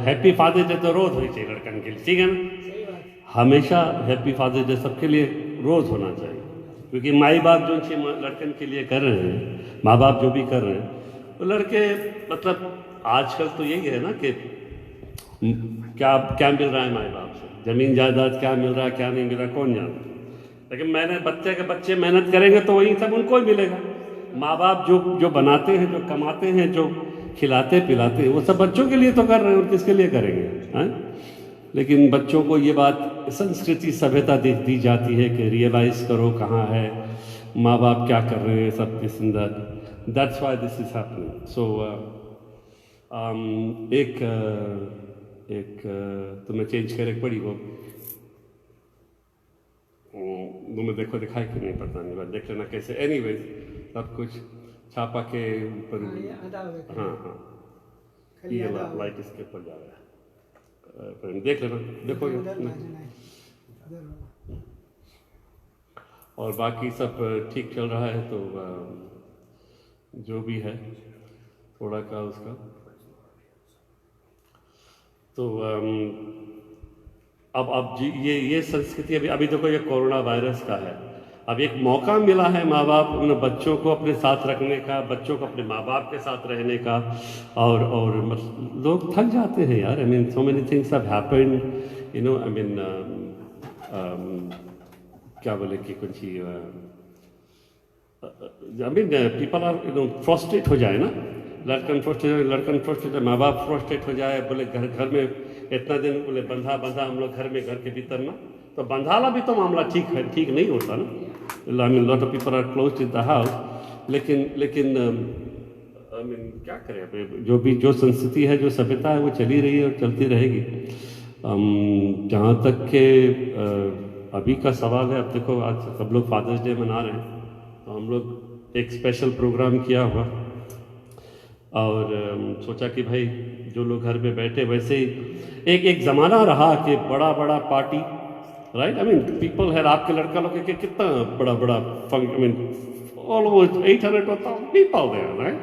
Happy father's day तो रोज होनी चाहिए लड़कन के लिए, ठीक है ना। हमेशा हैप्पी फादर्स डे सबके लिए रोज होना चाहिए, क्योंकि माई बाप जो लड़कन के लिए कर रहे हैं, माँ बाप जो भी कर रहे हैं, तो लड़के मतलब आजकल तो यही है ना कि क्या क्या मिल रहा है माई बाप से, जमीन जायदाद क्या मिल रहा है क्या नहीं मिल रहा कौन जानता। लेकिन मैंने बच्चे मेहनत करेंगे तो वही सब उनको ही मिलेगा। माँ बाप जो बनाते हैं, जो कमाते हैं, जो खिलाते पिलाते हैं, वो सब बच्चों के लिए तो कर रहे हैं, और किसके लिए करेंगे हैं? लेकिन बच्चों को ये बात संस्कृति सभ्यता दी जाती है कि रियलाइज करो कहाँ है माँ बाप क्या कर रहे हैं सब किस अंदर। That's why this is happening. So एक तुम्हें चेंज करे पड़ी वो तुम्हें देखो दिखाई क्यों नहीं पता नहीं, देख लेना कैसे। एनीवेज सब कुछ छापा के ऊपर। हाँ हाँ ये लाइट इसके ऊपर जा रहा है, देख लेना, देखो। और बाकी सब ठीक चल रहा है, तो जो भी है थोड़ा का उसका तो अब जी ये संस्कृति अभी देखो ये कोरोना वायरस का है। अब एक मौका मिला है माँ बाप उन बच्चों को अपने साथ रखने का, बच्चों को अपने माँ बाप के साथ रहने का, और लोग थक जाते हैं यार। I mean so many things have happened, you know. I mean क्या बोले कि कुछ ही I mean people are you know frustrate हो जाए ना, लड़कन फ्रस्ट्रेट, माँ बाप फ्रस्ट्रेट हो जाए, बोले घर में इतना दिन बोले बंधा हम लोग घर के भीतर ना, तो बंधाला भी तो मामला ठीक नहीं होता ना। I mean lot of people are close in the house, लेकिन आई मीन क्या करें, जो संस्कृति है, जो सभ्यता है, वो चली रही है और चलती रहेगी। जहाँ तक के अभी का सवाल है, अब देखो आज सब लोग फादर्स डे मना रहे हैं, तो हम लोग एक स्पेशल प्रोग्राम किया हुआ, और सोचा कि भाई जो लोग घर में बैठे, वैसे ही एक ज़माना रहा कि बड़ा party, right. I mean people है, आपके लड़का लोग के कितना बड़ा function, I mean almost 800,000 people there, right.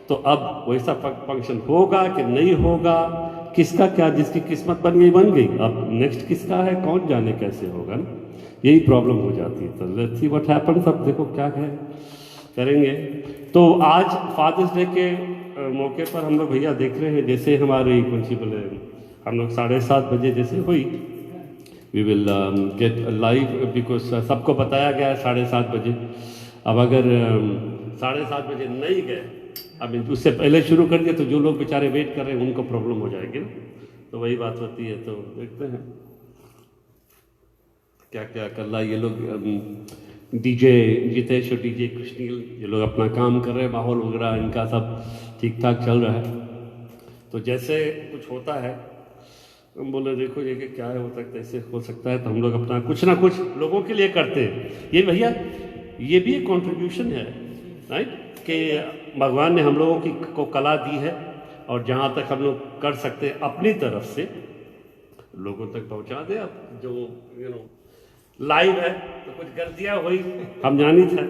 तो अब वैसा फंक्शन होगा कि नहीं होगा, किसका क्या, जिसकी किस्मत बन गई। अब नेक्स्ट किसका है कौन जाने कैसे होगा ना, यही प्रॉब्लम हो जाती है। तो लेट्स सी व्हाट हैपेंस, अब देखो क्या करेंगे। तो आज फादर्स डे के मौके पर हम लोग भैया देख रहे हैं, जैसे हमारी प्रिंसिपल है, हम लोग 7:30 बजे जैसे हुई, we will get live, because सबको बताया गया है 7:30 बजे। अब अगर 7:30 बजे नहीं गए, अब उससे पहले शुरू कर दिया, तो जो लोग बेचारे वेट कर रहे हैं उनको प्रॉब्लम हो जाएगी ना। तो वही बात होती है। तो देखते हैं क्या क्या कर रहा है ये लोग। डीजे जितेश और डीजे कृष्णील, ये लोग अपना काम कर रहे हैं, माहौल वगैरह इनका सब ठीक ठाक चल रहा है। तो जैसे कुछ होता है हम बोले देखो ये कि क्या हो सकता है, ऐसे हो सकता है, तो हम लोग अपना कुछ ना कुछ लोगों के लिए करते हैं। ये भैया ये भी एक कॉन्ट्रीब्यूशन है, राइट, कि भगवान ने हम लोगों को कला दी है, और जहाँ तक हम लोग कर सकते हैं अपनी तरफ से लोगों तक पहुँचा दें। अब जो यू नो लाइव है तो कुछ गलतियाँ हुई, हम जानी था,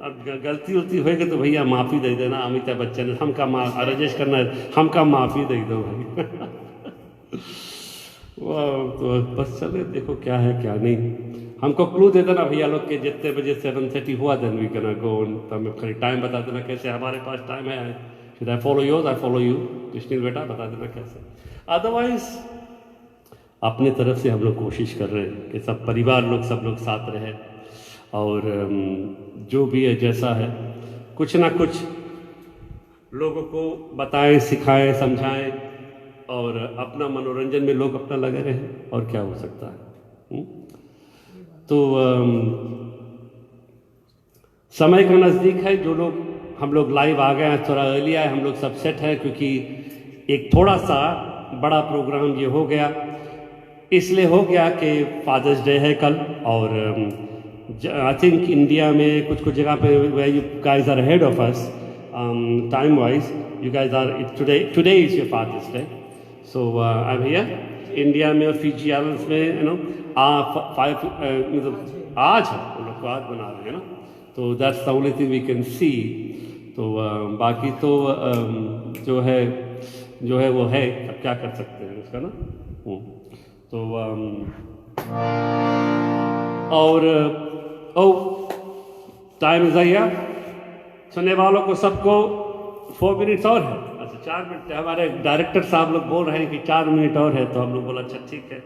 अब गलती उलती होगी तो भैया माफ़ी दे देना। अमिताभ बच्चन हमका राजेश खन्ना हमका माफ़ी दे दो भाई। तो बस चले, देखो क्या है क्या नहीं। हमको क्लू दे देना भैया लोग के जितने बजे 7:30 हुआ, देन वी कैन गो। तो हमें खाली टाइम बता देना कैसे, हमारे पास टाइम है। Should I follow yours, I follow you. Krishneel बेटा बता देना कैसे। अदरवाइज अपने तरफ से हम लोग कोशिश कर रहे हैं कि सब परिवार लोग सब लोग साथ रहे, और जो भी है जैसा है कुछ ना कुछ लोगों को बताएं, सिखाएं, समझाएं, और अपना मनोरंजन में लोग अपना लगे रहें, और क्या हो सकता है। तो समय का नज़दीक है, जो लोग हम लोग लाइव आ गए हैं, थोड़ा अर्ली आए, हम लोग सब सेट है, क्योंकि एक थोड़ा सा बड़ा प्रोग्राम ये हो गया, इसलिए हो गया कि फादर्स डे है कल, और आई थिंक इंडिया में कुछ जगह पे where you guys are head of us time wise, you guys are today is your father's day. So I am here India में, और फिजी आइलैंड्स में यू नो 5 मतलब आज है, वो लोग आज बना रहे हैं ना। तो that's the only thing we can see. तो बाकी तो जो है जो है वो है, अब क्या कर सकते हैं उसका ना। तो और टाइम इज अप, सुनने वालों को सबको 4 मिनट्स और है। अच्छा 4 मिनट, हमारे डायरेक्टर साहब लोग बोल रहे हैं कि 4 मिनट और है, तो हम लोग बोला अच्छा ठीक है।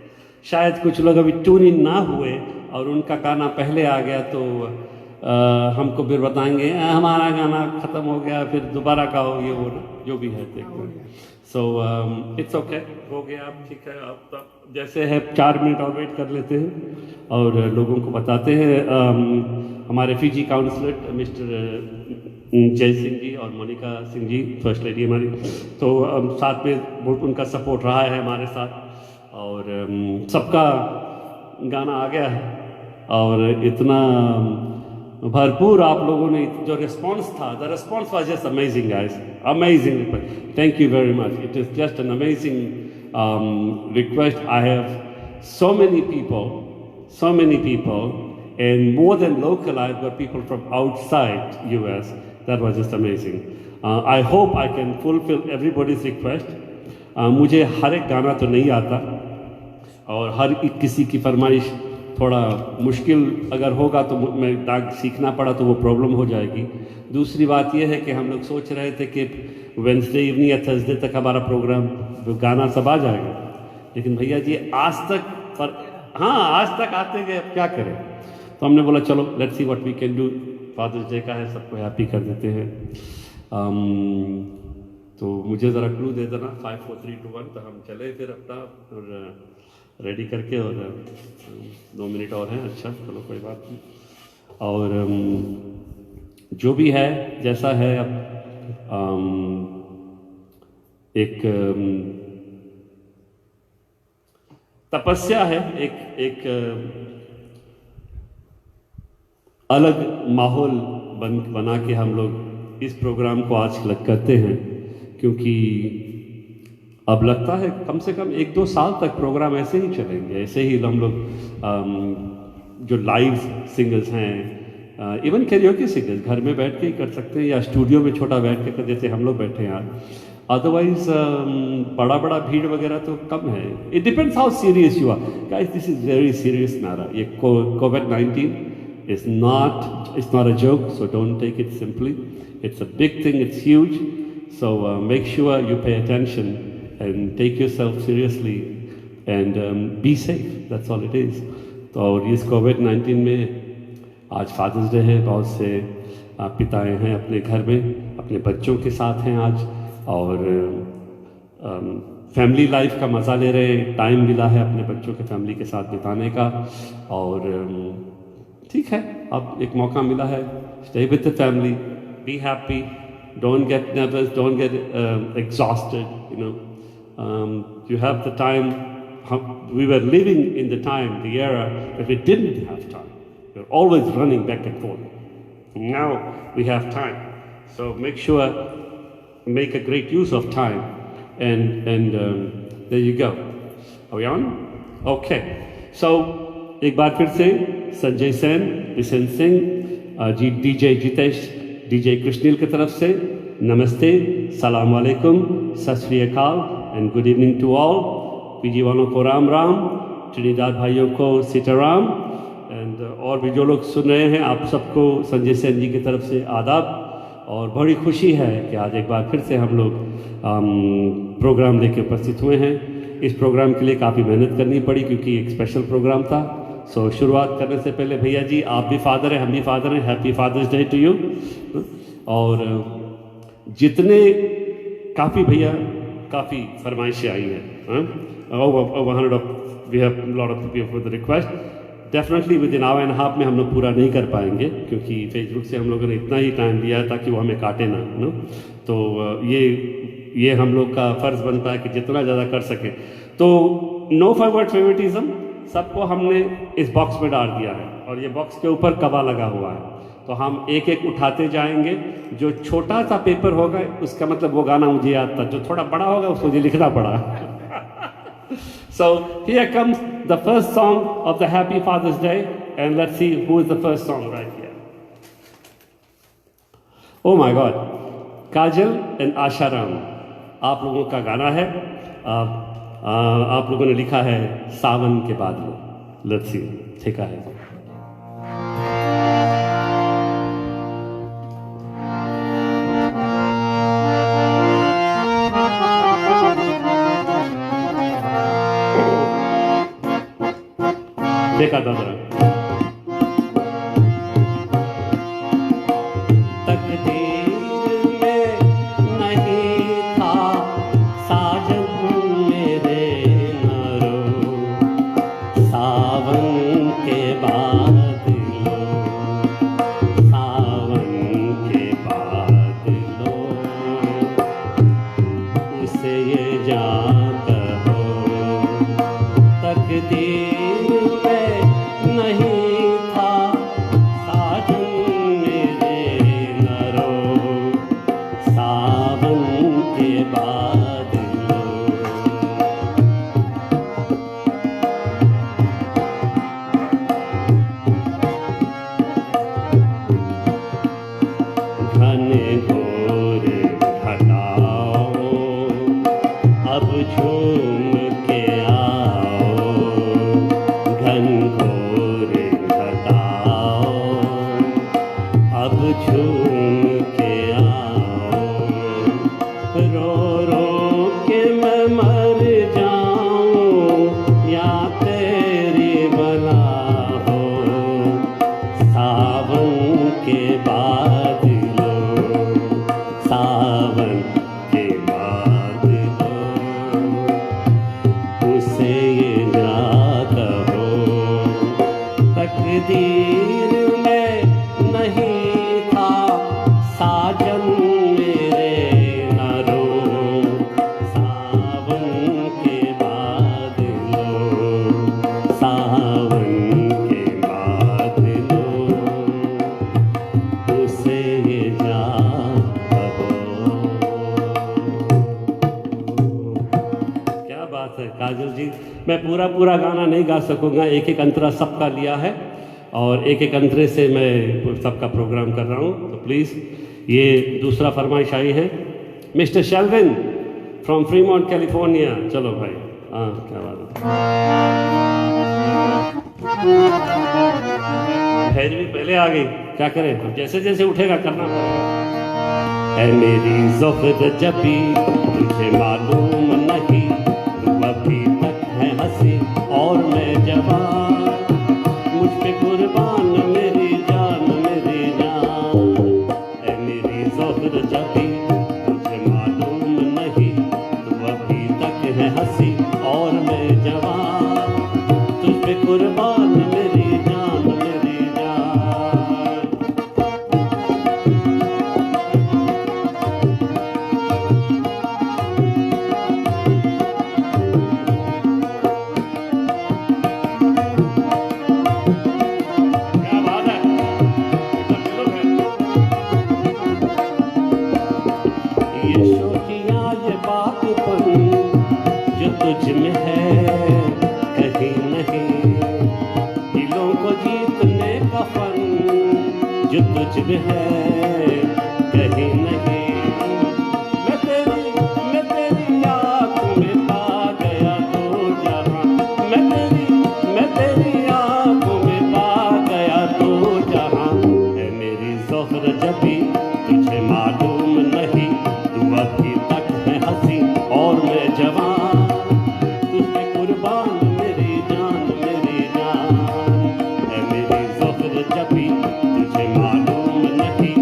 शायद कुछ लोग अभी ट्यून इन ना हुए और उनका गाना पहले आ गया, तो हमको फिर बताएंगे हमारा गाना ख़त्म हो गया, फिर दोबारा गाओ, ये वो जो भी है देखते हैं। सो इट्स ओके, हो गया अब, ठीक है। अब जैसे है 4 मिनट और वेट कर लेते हैं और लोगों को बताते हैं। हमारे फीजी काउंसलर मिस्टर जय सिंह जी और मोनिका सिंह जी, फर्स्ट लेडी हमारी, तो साथ में बहुत उनका सपोर्ट रहा है हमारे साथ, और सबका गाना आ गया है और इतना भरपूर आप लोगों ने जो रिस्पॉन्स था, the response was just amazing guys, amazing. Thank you very much, it is just an amazing request. I have so many people, and more than local, I've got people from outside US. That was just amazing. I hope I can fulfill everybody's request. मुझे हर एक गाना तो नहीं आता, और हर किसी की फरमाइश थोड़ा मुश्किल अगर होगा तो मैं डाक सीखना पड़ा तो वो प्रॉब्लम हो जाएगी। दूसरी बात ये है कि हम लोग सोच रहे थे कि वेंसडे इवनिंग या थर्सडे तक हमारा प्रोग्राम गाना सब आ जाएगा, लेकिन भैया जी आज तक आते गए, अब क्या करें। तो हमने बोला चलो let's see what we can do. Father's day का है, सबको हैप्पी कर देते हैं। तो मुझे ज़रा क्लू दे देना, 5 4 3 2 1, तो हम चले फिर अपना और रेडी करके, और 2 मिनट और हैं। अच्छा चलो कोई बात नहीं। और जो भी है जैसा है, अब एक तपस्या है, एक अलग माहौल बना के हम लोग इस प्रोग्राम को आज करते हैं, क्योंकि अब लगता है कम से कम 1-2 साल तक प्रोग्राम ऐसे ही चलेंगे। ऐसे ही हम लोग जो लाइव सिंगर्स हैं, इवन कैरियोके सिंगर्स घर में बैठ के ही कर सकते हैं, या स्टूडियो में छोटा बैठ के, जैसे हम लोग बैठे हैं आज। अदरवाइज बड़ा भीड़ वगैरह तो कम है। It depends how serious you are guys, this is very serious matter. ये कोविड-19 is not, it's not a joke, so don't take it simply. It's a big thing, it's huge, so make sure you pay attention and take yourself seriously and be safe, that's all it is. तो और इस कोविड-19 में आज fathers day है, बहुत से पिताएं हैं अपने घर में अपने बच्चों के साथ हैं आज, और फैमिली लाइफ का मज़ा ले रहे हैं। टाइम मिला है अपने बच्चों के फैमिली के साथ बिताने का, और ठीक है, अब एक मौका मिला है। Stay with the family, be happy, don't get nervous, don't get exhausted, you know, you have the time. We were living in the time, the era that we didn't have time. We were always running back and forth. Now we have time, so make sure, make a great use of time, and there you go. Are we on? Okay. So एक बार फिर से Sanjay Sen, Bishan Singh ji, DJ Jitesh, DJ Krishnil की तरफ से नमस्ते, सलाम वालेकुम, Sat Shri Akal and good evening to all. PG वालों को राम राम, ट्रिनिदाद भाइयों को सीताराम, एंड और भी जो लोग सुन रहे हैं आप सबको संजय सेन जी की तरफ से आदाब। और बड़ी खुशी है कि आज एक बार फिर से हम लोग प्रोग्राम लेके उपस्थित हुए हैं। इस प्रोग्राम के लिए काफ़ी मेहनत करनी पड़ी क्योंकि एक स्पेशल प्रोग्राम था। सो शुरुआत करने से पहले भैया जी, आप भी फादर हैं, हम भी फादर हैं, happy father's day to you. और जितने काफ़ी भैया काफ़ी फरमाइशें आई हैं, we have lot of people for the request. Definitely within hour and half में हम लोग पूरा नहीं कर पाएंगे क्योंकि फेसबुक से हम लोगों ने इतना ही टाइम दिया है ताकि वो हमें काटे ना, नो। तो ये हम लोग का फ़र्ज़ बनता है कि जितना ज़्यादा कर सके। तो नो फॉरवर्ड फेवरेटिज्म, सबको हमने इस बॉक्स में डाल दिया है, और ये बॉक्स के ऊपर कबा लगा हुआ है, तो हम एक एक उठाते जाएंगे। जो छोटा सा पेपर होगा उसका मतलब वो गाना मुझे याद था, जो थोड़ा बड़ा होगा उसको मुझे लिखना पड़ा। So here comes the first song of the Happy Father's Day, and let's see who is the first song right here. Oh my God, Kajal and Asharam. आप लोगों का गाना है। आप लोगों ने लिखा है सावन के बादलों। लेट्स सी, ठेका है। देखा था जरा। तकदीर में नहीं था साजन मेरे न रो, सावन के बादलों, सावन के बादलों, उसे ये जान कहो तकदीर नहीं था साजन मेरे न रो, सावन के बादलों। घने घोर घटाओ अब झूम के आओ, घन घोर घटाओ अब झूम के आओ, रो रो के मैं मर जाऊं या तेरी बला हो, सावन के बादलों, सावन के बादलों, उसे ये ना कहो तकदीर में नहीं था साजन मेरे न रो, सावन के बादलों, सावन के बादलों, उसे ये जा कहो। क्या बात है काजल जी, मैं पूरा गाना नहीं गा सकूंगा, एक एक अंतरा सबका लिया है और एक एक अंतरे से मैं सबका प्रोग्राम कर रहा हूँ। तो प्लीज़ ये दूसरा फरमाइश आई है मिस्टर शेल्विन फ्रॉम फ्रीमॉन्ट कैलिफोर्निया। चलो भाई, हाँ क्या बात है। भैरवी पहले आ गई, क्या करें, अब जैसे जैसे उठेगा करना पड़ेगा। ऐ मेरी ज़ोफ़र जबी तुझे मालूम नहीं, तू अभी तक है हंसी और मैं जवान, मुझ पे कुर्बान मेरी जान मेरी जान। ऐ मेरी ज़ोफ़र जबी तुझे मालूम नहीं, तू अभी तक है हंसी और मैं जवान, तुझ पे कुर्बान मेरी जान मेरी जान। क्या बात है, ये शोखियाँ ये बातपन जो तुझ में है कहीं नहीं, दिलों को जीतने का फन जो तुझ में है कहीं नहीं। मैं तेरी आँखों में पा गया तो जहाँ, मैं तेरी आँखों में पा गया तो जहाँ। है मेरी ज़ोफ़र जबी तुझे मालूम नहीं, तू अभी तक है हंसी और मैं जवान, तुझे कुर्बान मेरी जान मेरी जान। है मेरी ज़ोफ़र जबी तुझे मालूम नहीं,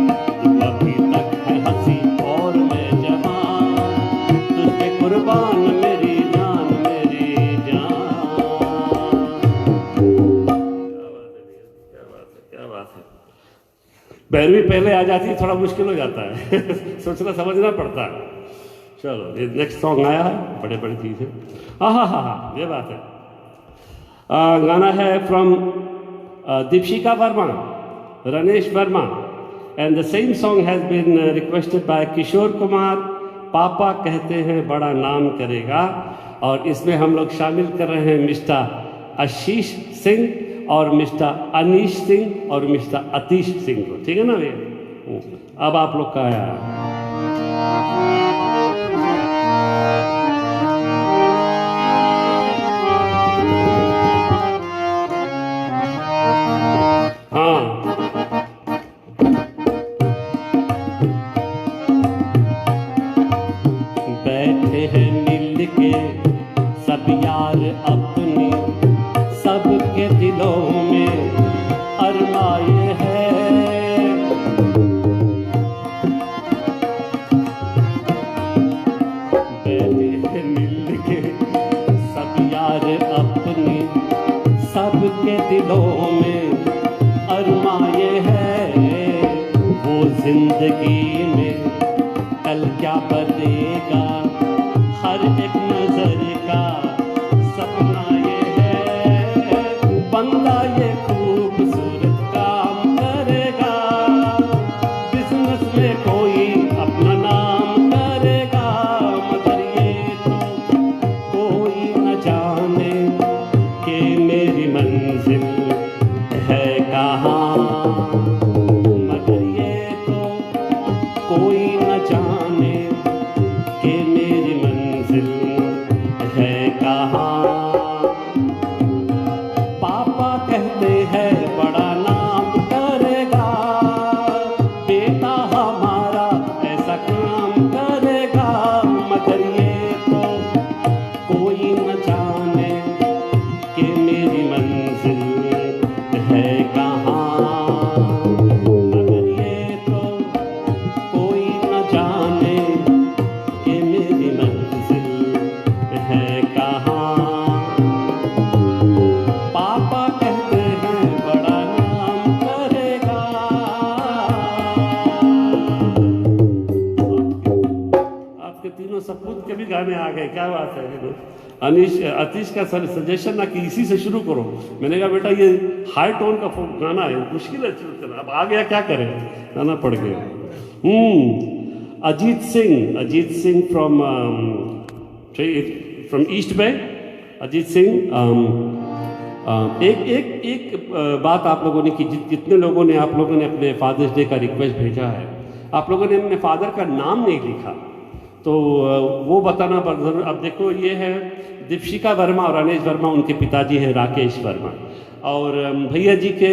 तू अभी तक है हंसी और मैं जवान, तुझे कुर्बान मेरी जान मेरी जान। क्या बात है, क्या बात है। भैरवी पहले आ जाती थोड़ा मुश्किल हो जाता है सोचना समझना पड़ता है। चलो ये नेक्स्ट सॉन्ग आया है, बड़े चीज़ है। हाँ, ये बात है। गाना है from Deepshikha Verma, Ranesh Verma, and the same song has been requested by Kishore Kumar. पापा कहते हैं बड़ा नाम करेगा, और इसमें हम लोग शामिल कर रहे हैं मिस्टर आशीष सिंह और मिस्टर अनीश सिंह और मिस्टर अतीश सिंह को। ठीक है ना भैया, अब आप लोग का आया। सब यार अपने सबके दिलों में अरमाए हैं। बैठे मिल के सब यार अपने सबके दिलों में अरमाए हैं। वो जिंदगी में कल क्या बनेगा हर एक नजर का सपना ये है। बंदा ये खूबसूरत काम करेगा, बिजनेस में कोई अपना नाम करेगा, मगर ये तो कोई न जाने कि मेरी मंजिल है कहाँ। मगर ये तो कोई न जाने कि मेरी मंजिल है कहाँ। पापा कहते हैं बड़ा नाम करेगा, बेटा हमारा ऐसा काम करेगा, मगर ये तो कोई न जाने कि मेरी मंजिल है कहाँ। मगर ये तो कोई न जाने कि मेरी मंजिल है कहाँ। पापा कहते हैं बड़ा नाम करेगा। आपके तीनों सपूत के भी गाने आ गए, क्या बात है। अतीश का सजेशन ना कि इसी से शुरू करो। मैंने कहा बेटा ये हाई टोन का गाना है, मुश्किल है शुरू करना। अब आ गया क्या करें, गाना पड़ गया। अजीत सिंह फ्रॉम ईस्ट बे। अजीत सिंह, एक बात आप लोगों ने की, जितने लोगों ने आप लोगों ने अपने फादर्स डे का रिक्वेस्ट भेजा है, आप लोगों ने अपने फादर का नाम नहीं लिखा, तो वो बताना जरूर। अब देखो ये है दीपशिका वर्मा और अनीश वर्मा, उनके पिताजी हैं राकेश वर्मा, और भैया जी के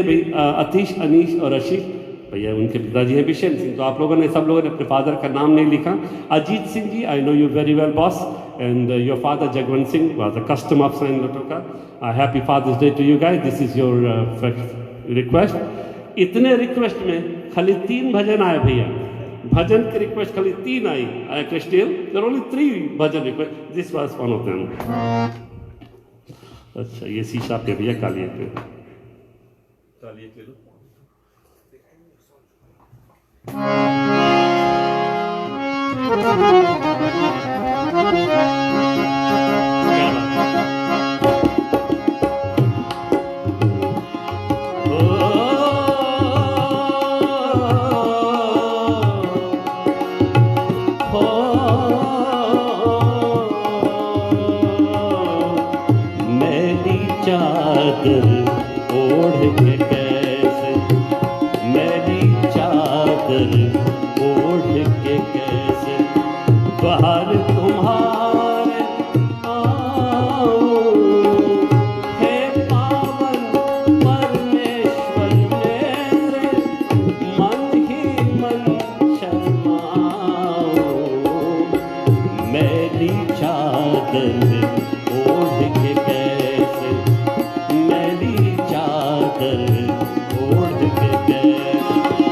अतीश, अनीश और आशीष भैया, उनके पिताजी हैं बिशन सिंह। तो आप लोगों ने, सब लोगों ने अपने फादर का नाम नहीं लिखा। Ajit Singh ji, I know you very well boss, and your father Jagwant Singh was a custom officer का। Happy father's day to you guys, this is your request. इतने रिक्वेस्ट में खाली 3 भजन आए भैया, भजन की रिक्वेस्ट खाली 3 आई। I can still there only 3 bhajan request, this was one of them. अच्छा ये शीशा पे भैया कालिए पे लो। मैली चादर ओढ़ के कैसे, मैली चादर ओढ़ के कैसे बाहर तुम्हारे आऊं। हे पावन परमेश्वर मेरे, मन ही मन शर्माऊं। मैली चादर ओढ़ के कैसे, मैली चादर ओढ़ के कैसे।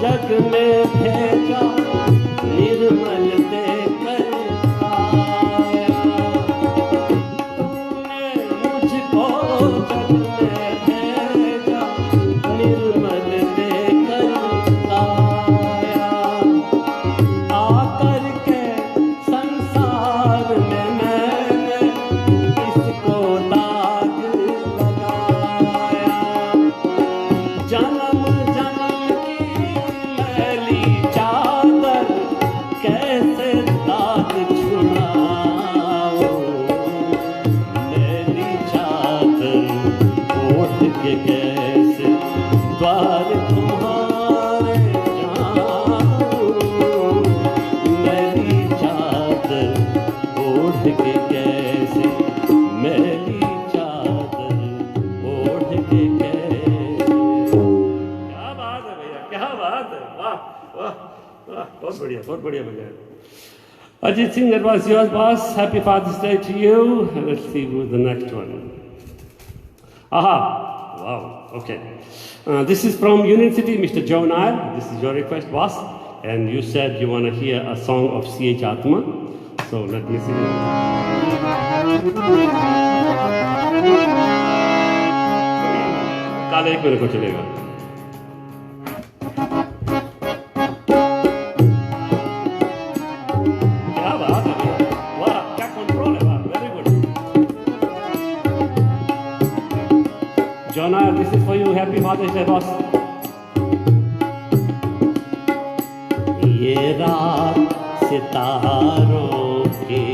जग में भेजा निर्मल देकर आया, तूने मुझको जग में भेजा निर्मल देकर आया। आकर के संसार में मैंने इसको दाग लगाया। जन्म जन्म की मैली चादर कैसे दाग छुड़ाऊं। मैली चादर ओढ़ के कैसे द्वार तुम्हारे जाऊं। मैली चादर ओढ़ के कैसे, मैली चादर बहुत बढ़िया बजाया. Ajit Singh, that was yours, boss. Happy Father's Day to you. And let's see who's the next one. Aha! Wow, okay. This is from Union City, Mr. Joe Nair. This is your request, boss. And you said you want to hear a song of C.H. Atma. So let me see. काले एक मेरे को चलेगा. क्या बात है, वाह क्या कंट्रोल है, वाह very good. Jonah, this is for you. Happy Father's Day, boss. ये रात सितारों की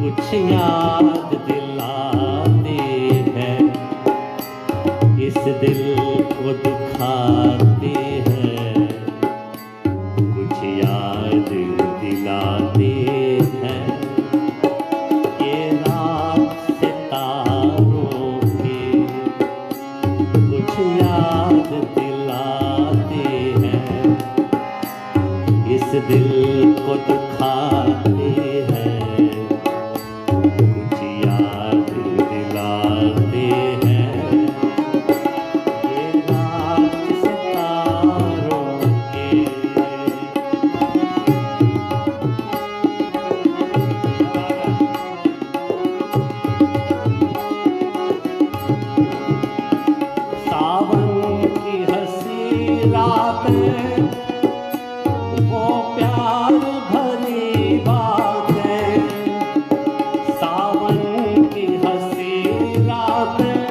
कुछ याद दिलाती है, इस दिल को दुखाती है, कुछ याद दिलाती है. ये रात सितारों की कुछ याद दिलाती है, इस दिल को दुखाती है, कुछ याद दिलाती है. ये रात सितारों की. सावन की हंसी रातें, वो प्यार भरी बातें. सावन की हंसी रातें,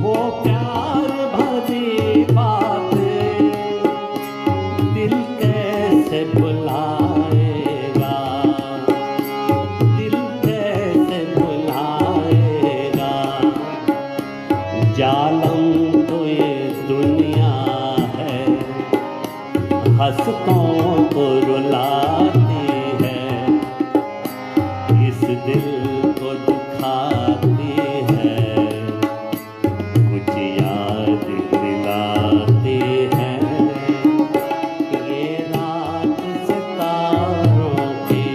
वो प्यार भरी बातें. दिल कैसे भुलाएगा, दिल कैसे भुलाएगा. जालम तो ये दुनिया है, हंसतों को रुलाती है, इस दिल को दुखाती है, कुछ याद दिलाती है. ये रात सितारों की,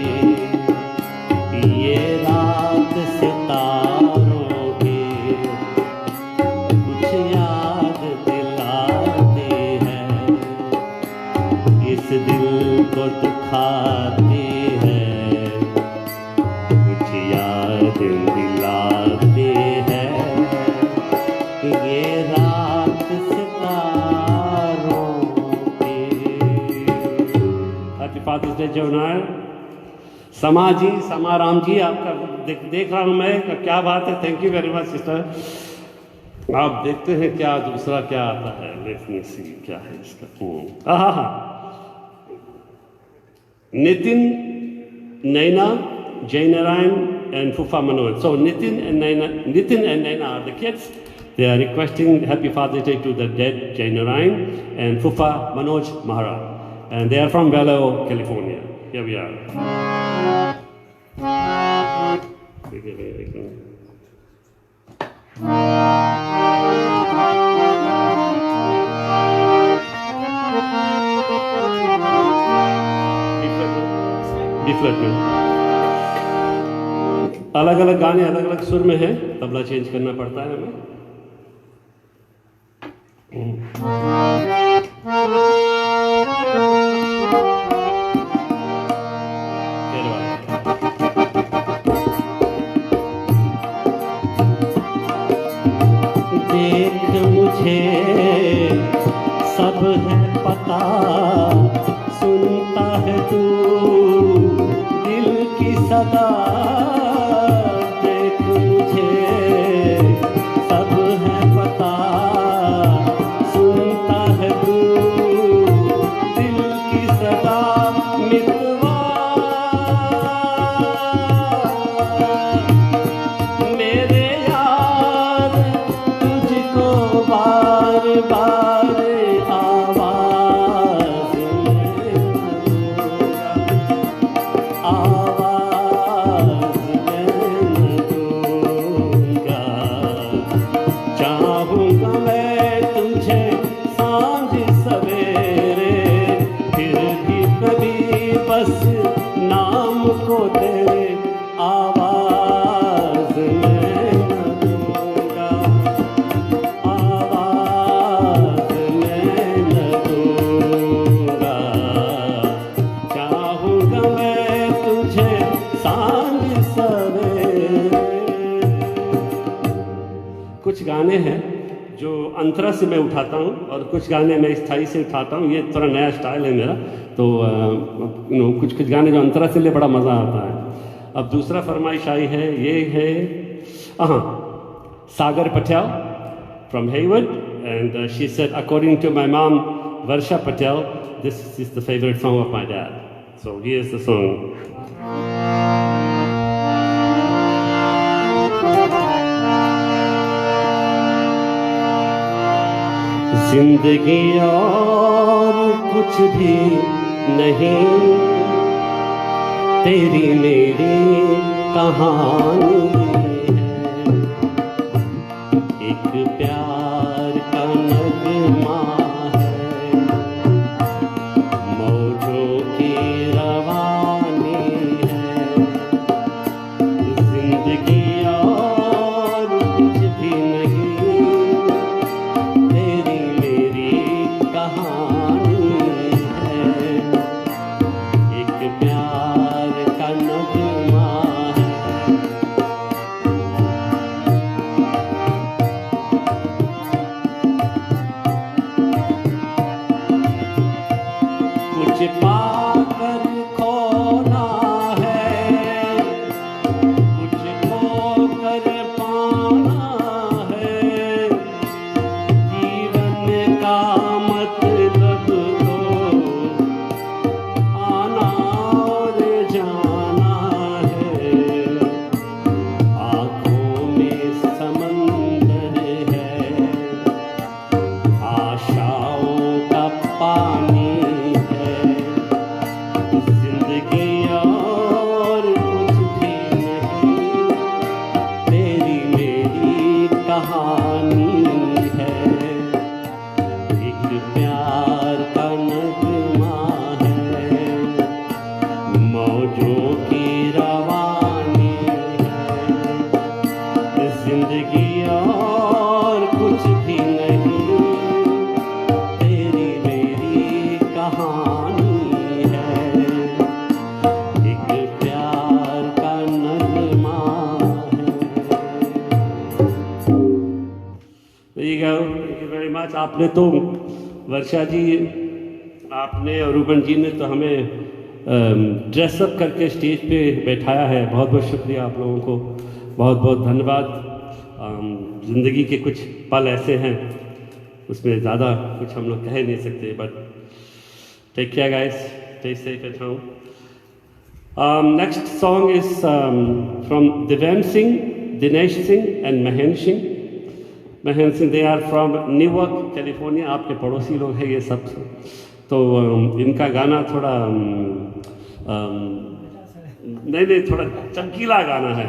ये रात सितारों की कुछ याद दिलाती है, इस दिल को दुखाती है, कुछ याद दिलाती है. ये रात सितारों की. हैप्पी फादर्स डे जवनार. समा जी, समाराम जी, आपका देख रहा हूँ मैं. क्या बात है, thank you very much sister. आप देखते हैं क्या दूसरा क्या आता है. लेट्स मी सी क्या है इसका. हाँ, Nitin, Naina, Jainarayan and Fufa Manoj. So Nitin and Naina are the kids. They are requesting Happy Father's Day to the dead Jainarayan and Fufa Manoj Maharaj. And they are from Vallejo, California. Here we are. B-flat में अलग अलग गाने अलग अलग सुर में हैं, tabla change करना पड़ता है हमें. देख मुझे सब है पता, सुनता है तू दिल की सदा. देख मुझे सब है पता, सुनता है तू दिल की सदा. मितवा मेरे यार, तुझको बार बार आवाज कुछ गाने हैं जो अंतरा से मैं उठाता हूँ और कुछ गाने मैं स्थाई से उठाता हूँ। ये थोड़ा नया स्टाइल है मेरा, तो कुछ कुछ गाने जो अंतरा से ले बड़ा मज़ा आता है। अब दूसरा फरमाइश आई है, ये है हाँ सागर Patel from Hayward, and she said, according to my mom, Varsha Patel, this is the favorite song of my dad. So here's the song. जिंदगी और कुछ भी नहीं, तेरी मेरी कहानी प्यार का नगमा है, मौजों की रवानी है। जिंदगी और कुछ भी नहीं, तेरी मेरी कहानी है, एक प्यार का नगमा है। कुछ पाकर खोना है, कुछ खोकर पाना है, जीवन का मतलब तो आना और जाना है। आँखों में समंदर है, आशाओं का पानी, कहानी है, एक प्यार का नगमा है, मौजों की रवानी है। जिंदगी और कुछ भी नहीं, तेरी मेरी कहानी है, एक प्यार का नगमा है। Thank you very much. आपने तो वर्षा जी, आपने और रूबन जी ने तो हमें ड्रेसअप करके स्टेज पे बैठाया है। बहुत बहुत शुक्रिया आप लोगों को, बहुत बहुत धन्यवाद। ज़िंदगी के कुछ पल ऐसे हैं, उसमें ज़्यादा कुछ हम लोग कह नहीं सकते, but take care guys, stay safe at home. Next song is from Divyansh Singh, Dinesh Singh and Mahendra Singh. Mahendra Singh, they are from New York California, आपके पड़ोसी लोग हैं ये सब। तो इनका गाना थोड़ा नहीं थोड़ा चमकीला गाना है।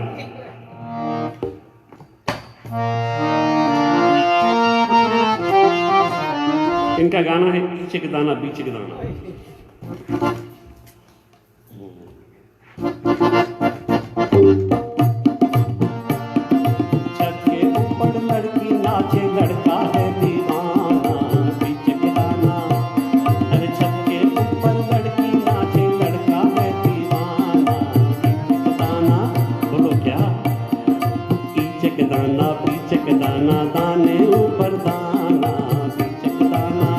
इनका गाना है पीछे के दाना बीचे के दाना। लड़का है दीवाना, बीच के दाना। अरे छत के ऊपर लड़की नाचे, लड़का है दीवाना, बीच के दाना। बोलो क्या? बीच के दाना, बीच के दाना, दाने ऊपर दाना, बीच के दाना,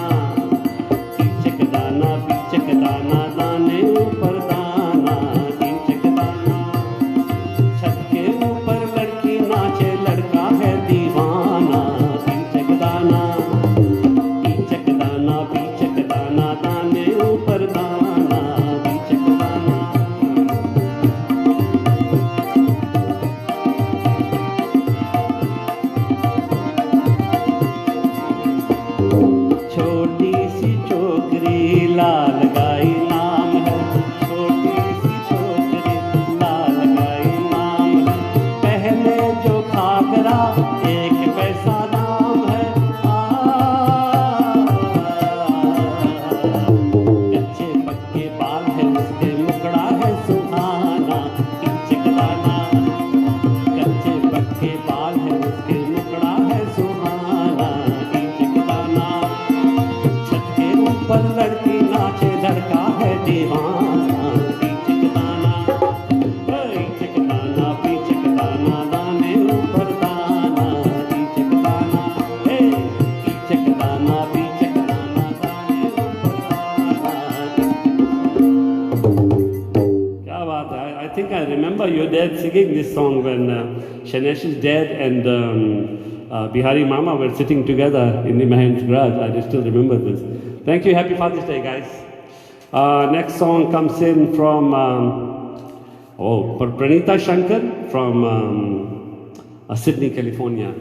बीच के दाना, बीच के दाना, दाने ऊपर दाना, बीच के दाना। छत के ऊपर लड़की नाचे, लड़का है दीवाना, छोटी सी छोकरी लाल गाई नाम है, छोटी सी छोकरी लाल गाई नाम है। पहले जो खाकरा 1 पैसा दाम है। कच्चे पक्के बाल है उसके, मुकड़ा है सुहाना, बीच के दाना। कच्चे पक्के बाल है उसके, मुकड़ा है सुहाना, बीच के दाना। छत के ऊपर लड़की नाचे, लड़का है दीवाना, बीच के दाना। बीच के दाना, बीच के दाना, दाने ऊपर दाना, बीच के your dad singing this song when Shainesh's dad and Bihari Mama were sitting together in the Mahen's garage. I still remember this. Thank you. Happy Father's Day, guys. Next song comes in from Pranita Shankar from Sydney, California.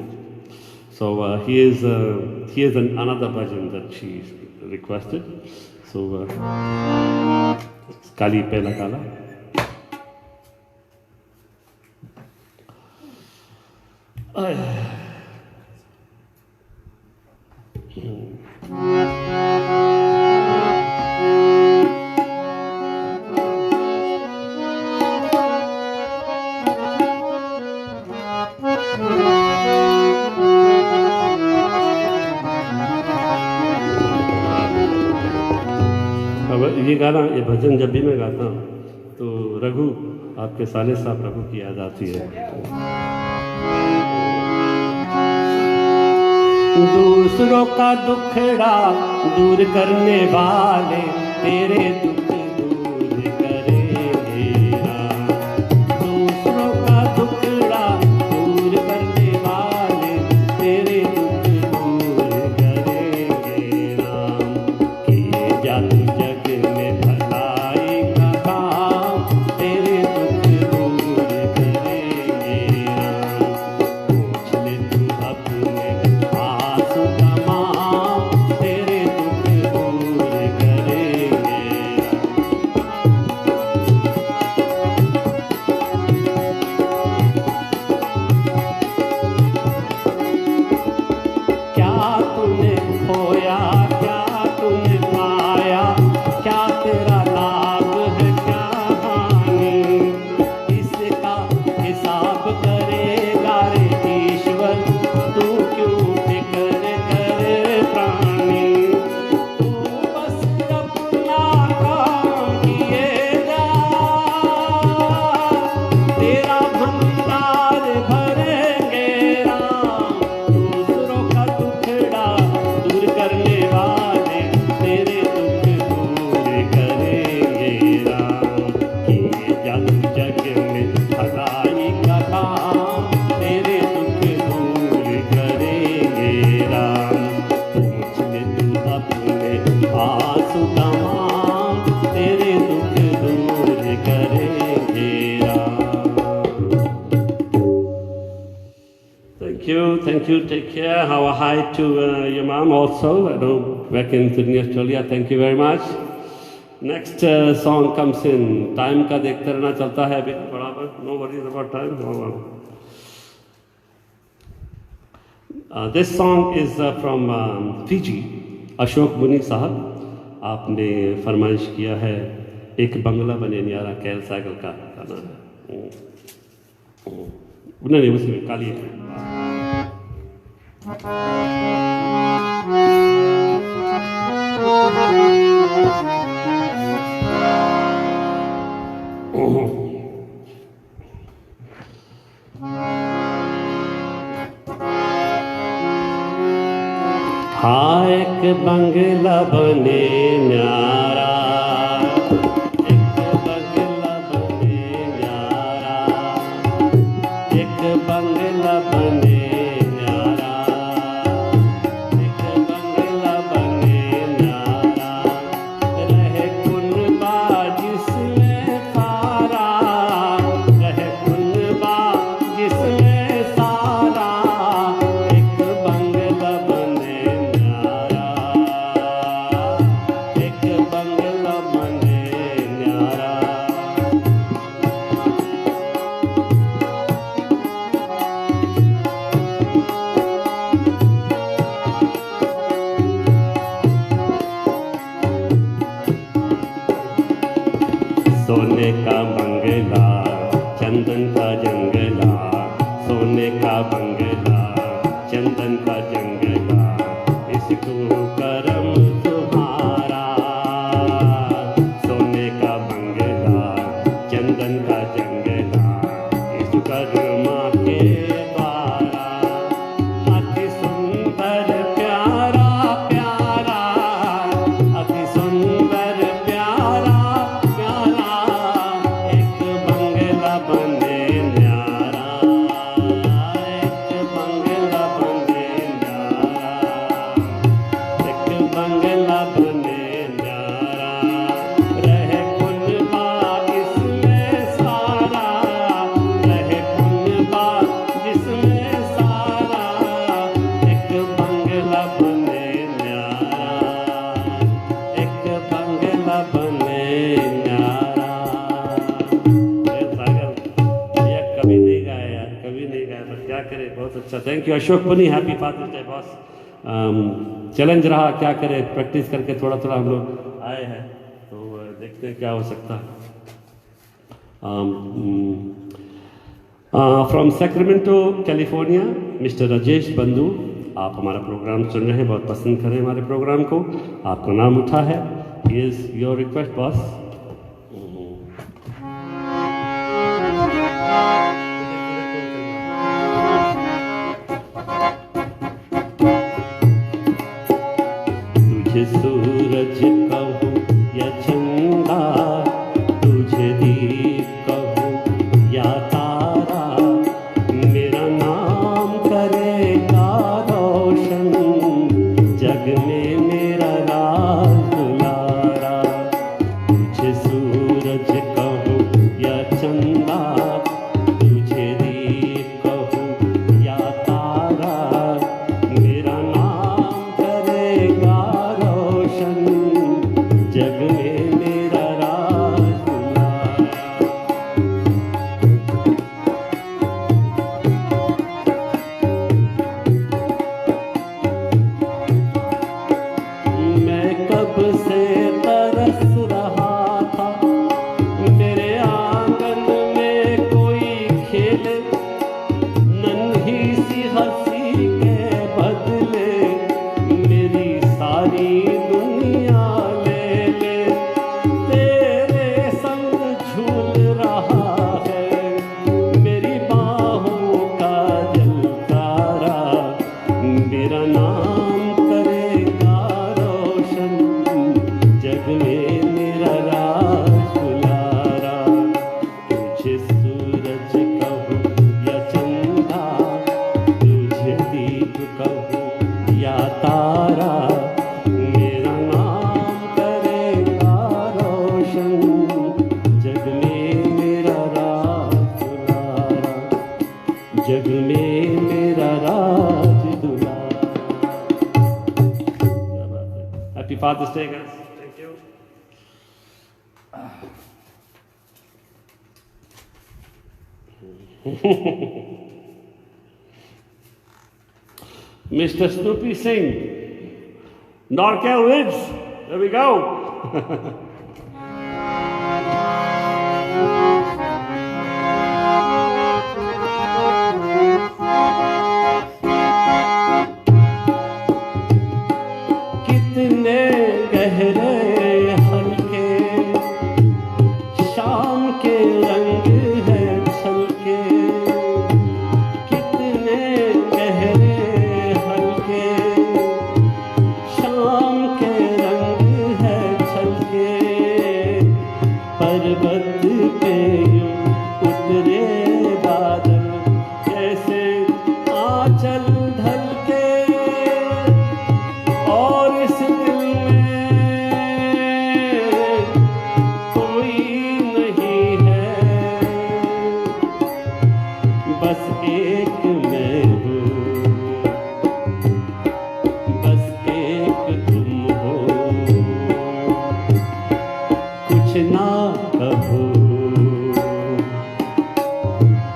So here's another bhajan that she requested. So Kali Pehla Kala. ये गाना, ये भजन जब भी मैं गाता हूँ तो रघु, आपके साले साहब रघु की याद आती है। दूसरों का दुखड़ा दूर करने वाले तेरे दुख दूर करेंगे राम। दूसरों का दुखड़ा दूर करने वाले तेरे दुख दूर करेंगे राम। किए जा तू जग में भलाई का काम, तेरे दुख दूर करेंगे राम। पूछ ले तू अपने आंसू तमाम, तेरे दुख दूर करेंगे राम। क्या तूने खोया, क्या तूने पाया, क्या तेरा लाभ है, क्या हानि, इसका हिसाब करेगा रे ईश्वर। तू क्यों फिक्र करे प्राणी, तू बस अपना काम किए जा, तेरा भंडार भरेंगे राम। दूसरों का दुखड़ा दूर करने वाले तेरे दुख दूर करेंगे राम। किए जा तू जग में भलाई का काम, तेरे दुख दूर करेंगे राम। पूछ ले तू अपने आंसू तमाम, तेरे दुख दूर करेंगे Ram. Thank you. Take care. Have a hi to your mom also. I know back in Sydney, Australia. Thank you very much. Next song comes in. Time का देखते रहना चलता है अभी बराबर. No worries about time. This song is from Fiji. Ashok Muni साहब आपने फरमाइश किया है, एक बंगला बने न्यारा कैल साइकिल का गाना है। नहीं उसमें काली है। हाँ एक बंगला बने न्यारा, एक बंगला बने न्यारा, एक बंगला बने न्यारा, एक बंगला बने न्यारा। रहे कुनबा जिसमें सारा, रहे कुनबा जिसमें सारा, एक बंगला बने न्यारा, एक बंगला बने न्यारा। सोने का बंगला चंदन का जंगला, सोने का बंगला चंदन का जंगला, इसको करम तुम्हारा। सोने का बंगला चंदन का जंगला, इस कर्मा के द्वारा। अति सुंदर प्यारा प्यारा, अति सुंदर प्यारा प्यारा, एक बंगला बने अच्छा, thank you Ashok Puni, happy father's day boss. Challenge रहा, क्या करें, प्रैक्टिस करके थोड़ा थोड़ा हम लोग आए हैं, तो देखते हैं क्या हो सकता है। From Sacramento California mister Rajesh बंधु, आप हमारा प्रोग्राम सुन रहे हैं, बहुत पसंद कर रहे हैं हमारे प्रोग्राम को, आपका नाम उठा है, इज योर रिक्वेस्ट बॉस। तुझे सूरज कहूँ या चंदा, तुझे दीप कहूँ या तारा, मेरा नाम करेगा रोशन, जग में मेरा राज दुलारा। तुझे सूरज कहूँ या चंदा, तुझे दीप कहूँ या तारा, मेरा नाम करेगा रोशन, जग में मेरा राज दुलारा। मैं कब से तरस रहा था, मेरे आंगन में कोई खेले, नन्ही सी हंसी के बदले मेरी सारी दुनिया ले ले। तेरे संग झूल रहा है मेरी बाहों का जलतारा, मेरा नाम करेगा रोशन, जग में मेरा राज दुलारा। तुझे सूरज कहूँ या चंदा, तुझे दीप कहूँ या तारा, मेरा नाम करेगा रोशन, जग में मेरा राज दुलारा, जग में मेरा राज दुलारा। क्या बात है, happy father's day guys, thank you. Mr. Snoopy Singh, Norcal lives. There we go. कितने गहरे हल्के शाम के रंग है छलके, कितने गहरे हल्के शाम के रंग है छलके, पर्वत पे यूं उतरे बादल जैसे आंचल ढलके, और इस दिल में कोई नहीं है, बस एक मैं हूँ, बस एक तुम हो, कुछ ना कहो,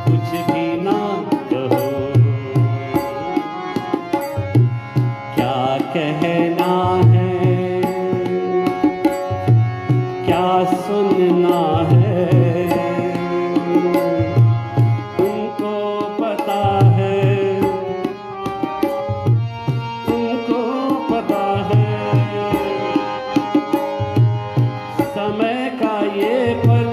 कुछ भी ना कहो, क्या कहना है, क्या सुनना है, तुमको पता है, तुमको पता है, समय का ये पल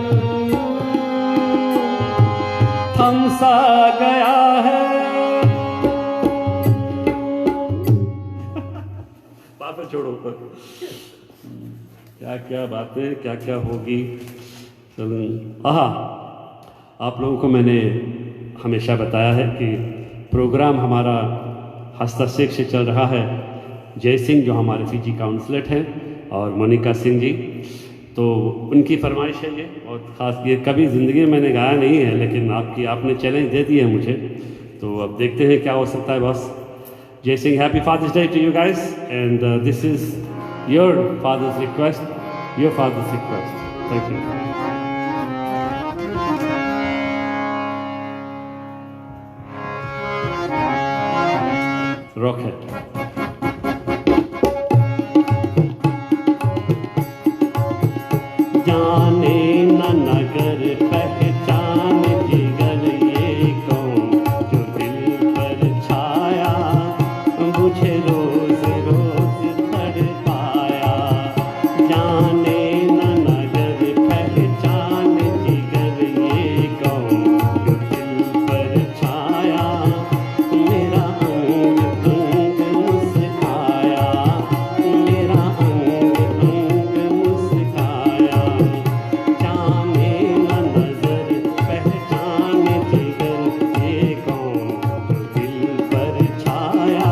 थम सा गया है। बातें छोड़ो पर क्या क्या बातें, क्या क्या होगी। चलो, आप लोगों को मैंने हमेशा बताया है कि प्रोग्राम हमारा हस्तक्षेप से चल रहा है। जय सिंह जो हमारे फीजी काउंसलर हैं और मोनिका सिंह जी, तो उनकी फरमाइश है ये, और ख़ास ये कभी ज़िंदगी में मैंने गाया नहीं है, लेकिन आपने चैलेंज दे दिया है मुझे, तो अब देखते हैं क्या हो सकता है boss. Jai Singh, happy father's day to you guys, and this is your father's request, your father's request. Thank you. Rock है। जाने न नगर पहचान जिगर ये कौन जो दिल पर छाया, मुझे रोज रोज तड़पाया। जाने न नगर पहचान जिगर ये कौन जो दिल पर छाया, मेरा अंग अंग मुस्काया, मेरा अंग अंग मुस्काया। जाने न नजर पहचान जिगर ये कौन जो दिल पर छाया,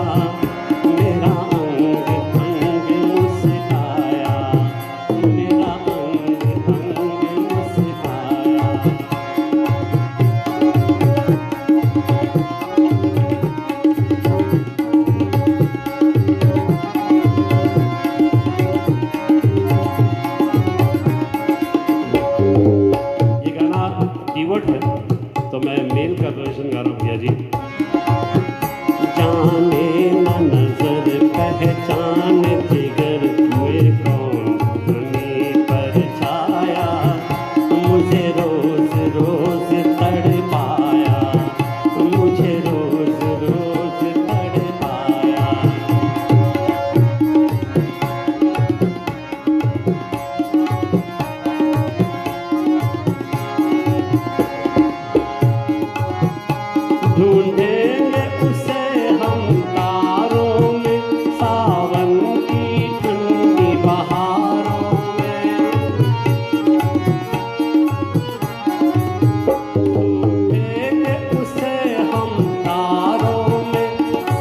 मेरा अंग अंग मुस्काया, मेरा अंग अंग मुस्काया। ये गाना कीवर्ड है, तो मैं मेल का वर्जन गा रहा हूँ भैया जी। जाने न नजर पहचान जिगर ये कौन धुनी पर छाया, मुझे रोज रोज तड़पाया, मुझे रोज रोज तड़पाया। ढूंढेंगे उसे हम तारों में, सावन की ठंडी बहारों में। ढूंढेंगे उसे हम तारों में,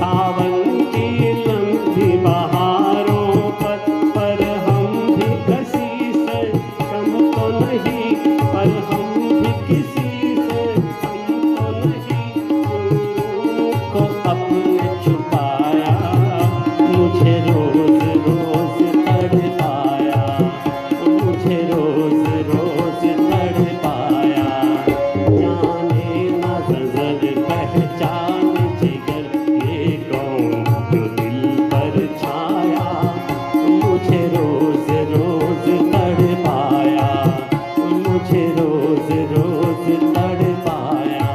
सावन की लंबी बहारों पर हम भी किसी से कम तो नहीं, पर हम भी किसी से कम तो नहीं। को अपने छुपाया, मुझे रोज रोज तड़पाया, मुझे रोज रोज तड़पाया। जाने न नजर पहचान जिगर ये कौन जो दिल पर छाया, मुझे रोज रोज तड़पाया, मुझे रोज रोज तड़पाया,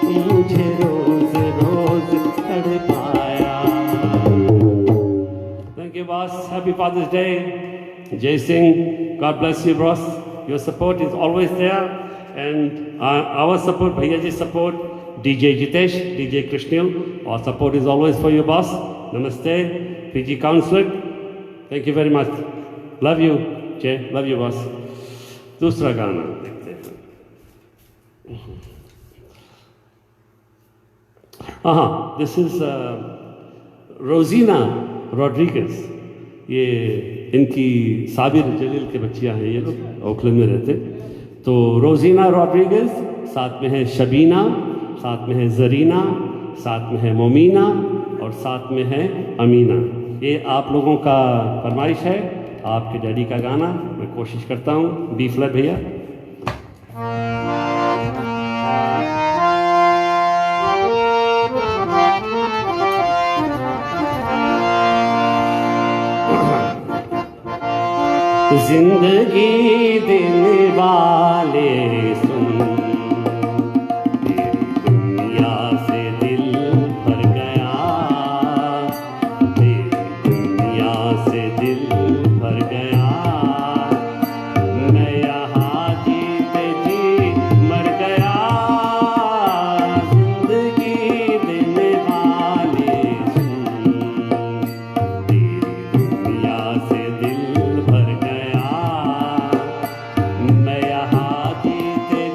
मुझे रोज रोज तड़पाया। Thank you, boss. Happy Father's Day. Jai Singh. God bless you, boss. Your support is always there, and our support, Bhaiya ji support, DJ Jitesh, DJ Krishnil, our support is always for you, boss. Namaste, PG Counselor. Thank you very much. Love you, Jay. Love you, boss. दूसरा गाना देखते हैं। हाँ, this is रोजीना Rodriguez. ये इनकी साबिर जलील के बच्चियाँ हैं, ये लोग ओकलैंड में रहते। तो रोजीना रॉड्रिगेज, साथ में है शबीना, साथ में है जरीना, साथ में है मोमीना और साथ में है अमीना। ये आप लोगों का फरमाइश है, आपके डैडी का गाना। मैं कोशिश करता हूँ। बी फ्लैट भैया। जिंदगी देने वाले सुन, तेरी दुनिया से दिल भर गया, तेरी दुनिया से दिल भर गया। मैं यहाँ जीते जी मर गया। जिंदगी देने वाले सुन, तेरी दुनिया से दिल भर गया। मैं यहाँ जीते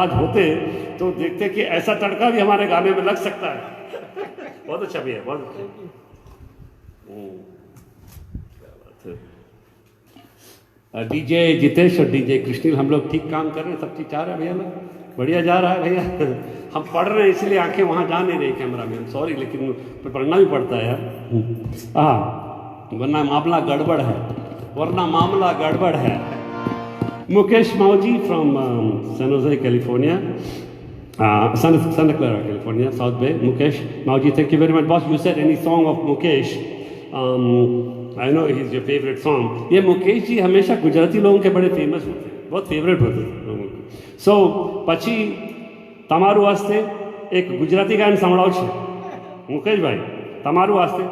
आज होते तो देखते कि ऐसा तड़का भी हमारे गाने में लग सकता है। बहुत अच्छा भी है, बहुत अच्छा। डीजे जितेश और डीजे कृष्णिल हम लोग ठीक काम कर रहे हैं, सब चीज चाह रहे हैं भैया ना, बढ़िया जा रहा है भैया। हम पढ़ रहे हैं इसलिए आंखें वहां जा नहीं रही कैमरा में, सॉरी, लेकिन पढ़ना भी पड़ता है यार। हाँ, वरना मामला गड़बड़ है, वरना मामला गड़बड़ है। Mukesh Mauji from San Jose California, Santa Clara, California, South Bay. Mukesh Mauji, thank you very much. Boss, you said any song of Mukesh. I know he's your favorite song. ये मुकेश जी हमेशा गुजराती लोगों के बड़े फेमस होते हैं, बहुत फेवरेट होते हैं लोगों के। So, પછી તમારું વાસ્તે એક ગુજરાતી ગાયન સંભળાવ છે મુકેશભાઈ, તમારું વાસ્તે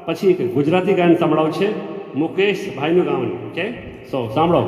પછી એક ગુજરાતી ગાયન સંભળાવ છે મુકેશ ભાઈનું ગાવાનું, ઓકે? સો સાંભળો।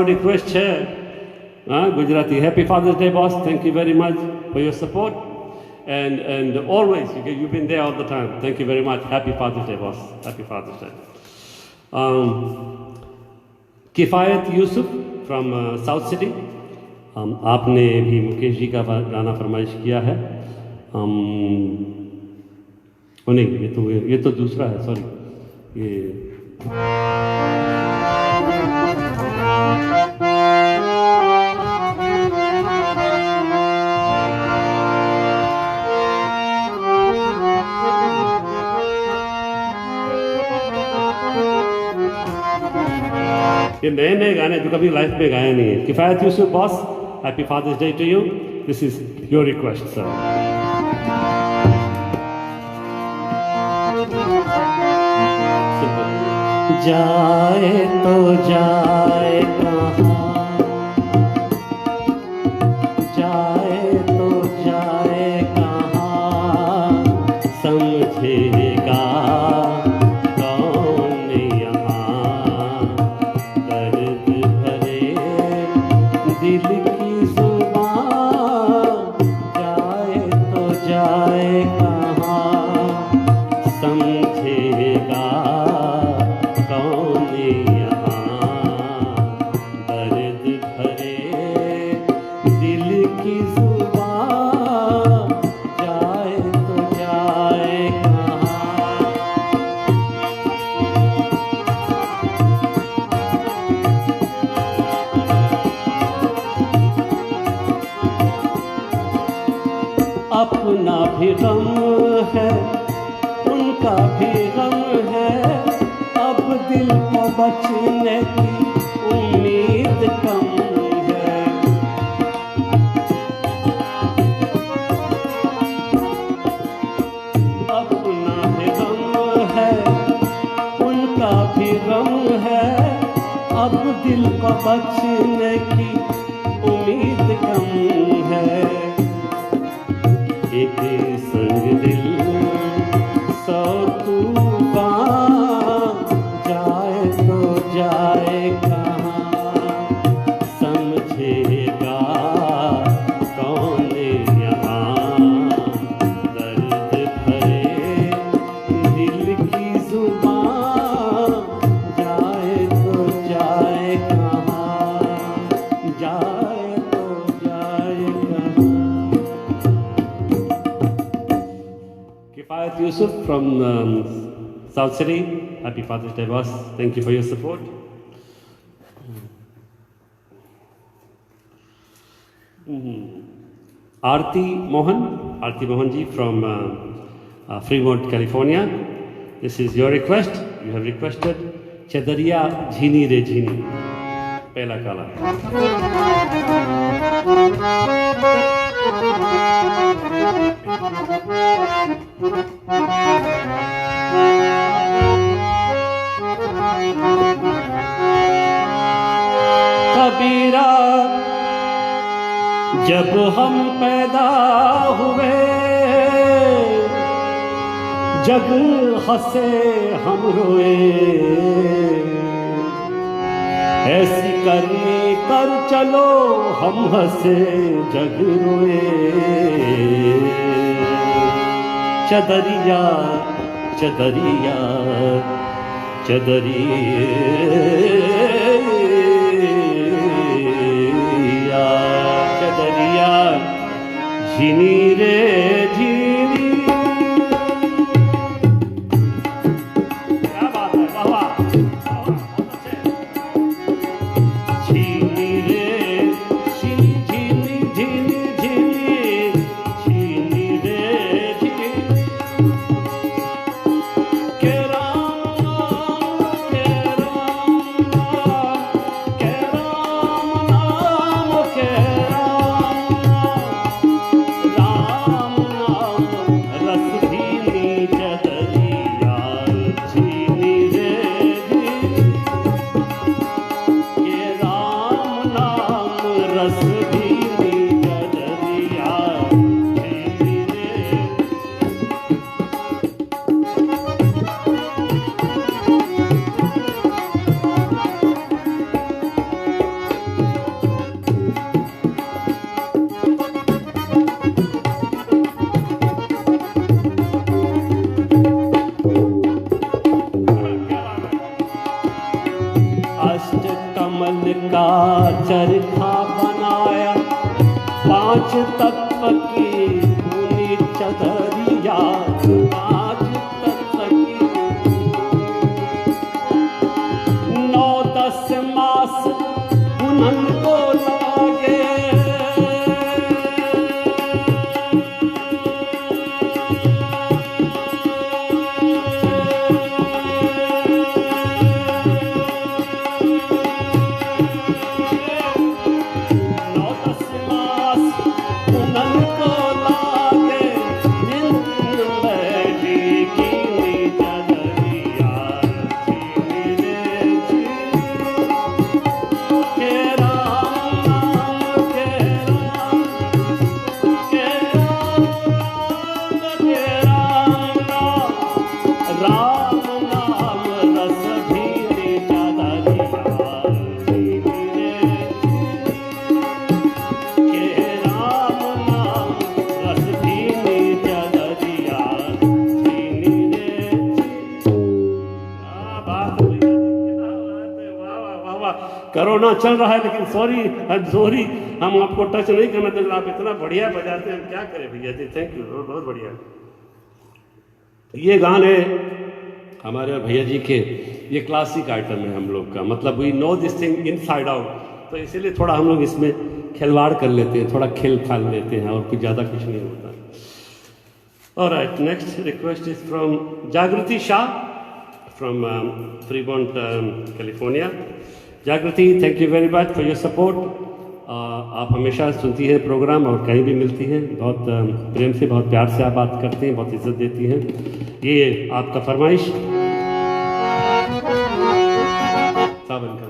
रिक्वेस्ट है Gujarati. Happy father's day boss, thank you very much for your support and always you've been there all the time. Thank you very much. Happy Father's Day boss, happy Father's Day. Kifayat Yusuf from South City, आपने भी मुकेश जी का गाना फरमाइश किया है। नहीं, ये तो दूसरा है, सॉरी, ये नए नए गाने जो कभी लाइफ में गाया नहीं है। Kifayat Yusuf boss, happy father's day to you, this is your request sir. जाए तो जाए कहाँ, जाए तो जाए कहाँ, समझेगा कौन यहाँ, दर्द भरे दिल की जुबान, जाए तो जाए कहाँ, समझेगा कौन यहाँ, दर्द बचने की उम्मीद कम है। अपना भी गम है, उनका भी गम है, अब दिल को बचने की उम्मीद कम है। एक संग दिल सौ तूफान, जाए तो जाए कहाँ समझेगा कौन यहाँ। दर्द भरे दिल की जुबान, जाए तो जाए कहाँ, जाए तो जाए कहाँ। Kifayat Yusuf from South City. Happy Father's Day, boss. Thank you for your support. Aarti Mohan ji from Fremont, California. This is your request. You have requested Chadariya Jhini Re Jhini. Pehla Kala. कबीरा जब हम पैदा हुए, जग हंसे हम रोए। ऐसी करनी कर चलो हम हंसे जग रोए। चदरिया चदरिया चदरिया चदरिया झिनी रे झिनी। क्या बात है, वाह वाह, झिनी रे झिनी झिनी झिनी झिनी झिनी रे झिनी। के राम नाम के राम नाम रस भीनी चदरिया झिनी रे झिनी। के राम नाम रस भीनी चदरिया झिनी रे। अष्टकमल का चरखा बनाया, 5 तत्व की धुनी चदरिया। 5 तत्व की 9-10 मास बुनन को लागे। कोरोना चल रहा है, लेकिन सॉरी हम आपको टच नहीं करना चाहिए। आप इतना बढ़िया बजाते हैं, क्या करें भैया जी। थैंक यू, बहुत बढ़िया। ये गाने हमारे और भैया जी के, ये क्लासिक आइटम है हम लोग का। मतलब we know this thing inside out, तो इसीलिए थोड़ा हम लोग इसमें खिलवाड़ कर लेते हैं, थोड़ा खेल खाल लेते हैं, और कुछ ज़्यादा कुछ नहीं होता। Alright, next request is from जागृति शाह from Fremont, California. जागृति, thank you very much for your support. आप हमेशा सुनती हैं प्रोग्राम और कहीं भी मिलती हैं, बहुत प्रेम से, बहुत प्यार से आप बात करती हैं, बहुत इज्जत देती हैं. ये आपका फरमाइश सावन का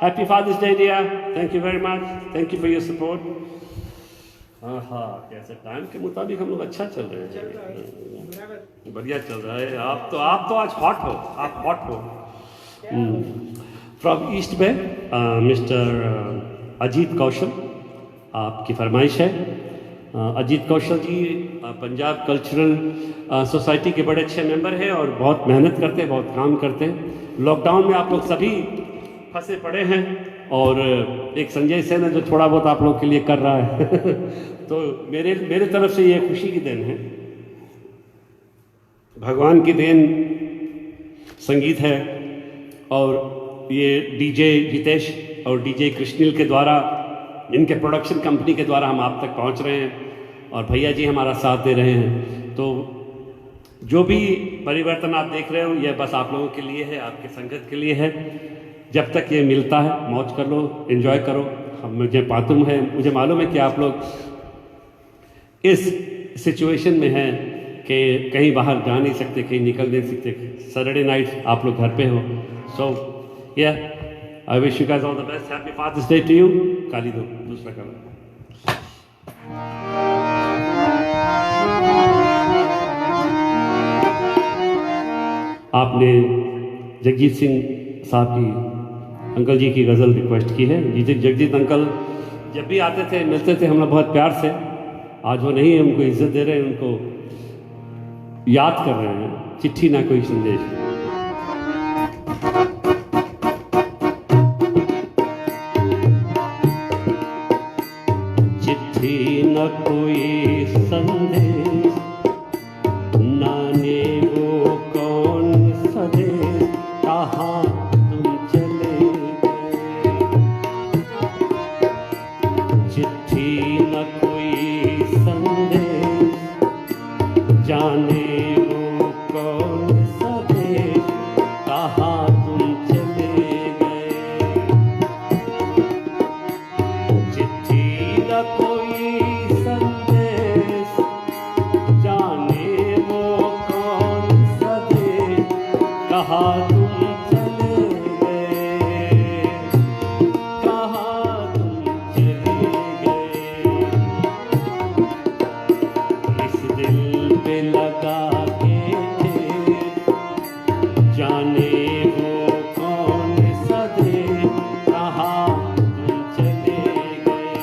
Happy Father's Day, dear. Thank you very much. Thank you for your support. हाँ, कैसे टाइम के मुताबिक हम लोग अच्छा चल रहे हैं, बढ़िया चल रहा है. आप तो आज हॉट हो, आप हॉट हो. From East Bay mister Ajit Kaushal, आपकी फरमाइश है. अजीत कौशल जी पंजाब कल्चरल सोसाइटी के बड़े अच्छे मेंबर हैं और बहुत मेहनत करते हैं, बहुत काम करते हैं. लॉकडाउन में आप लोग सभी फंसे पड़े हैं और एक संजय सेन है जो थोड़ा बहुत आप लोग के लिए कर रहा है. तो मेरे तरफ से ये खुशी की देन है, भगवान की देन संगीत है. और ये डीजे जितेश और डीजे कृष्णिल के द्वारा, इनके प्रोडक्शन कंपनी के द्वारा हम आप तक पहुंच रहे हैं और भैया जी हमारा साथ दे रहे हैं. तो जो भी परिवर्तन आप देख रहे हो यह बस आप लोगों के लिए है, आपके संगत के लिए है. जब तक ये मिलता है मौज कर लो, एंजॉय करो. मुझे मालूम है कि आप लोग इस सिचुएशन में हैं कि कहीं बाहर जा नहीं सकते, कहीं निकल नहीं सकते. सैटरडे नाइट आप लोग घर पे हो. So I wish you guys all the best. Happy father's day to you. काली दो दूसरा काम. आपने जगजीत सिंह साहब की अंकल जी की गज़ल रिक्वेस्ट की है. जगजीत अंकल जब भी आते थे मिलते थे हम लोग बहुत प्यार से. आज वो नहीं है, उनको इज्जत दे रहे हैं, उनको याद कर रहे हैं. चिट्ठी ना कोई संदेश. चिट्ठी न कोई संदेश, नाने वो कौन सदेश, कहाँ तुम चले गए. चिट्ठी न कोई संदेश, जाने वो कौन सदेश, कहाँ तुम चले गए. चिट्ठी न कोई संदेश, जाने वो कौन सदेश, कहाँ तुम चले गए, कहाँ तुम चले गए. इस दिल पे लगा के जाने वो कौन सदेश, कहाँ तुम चले गए.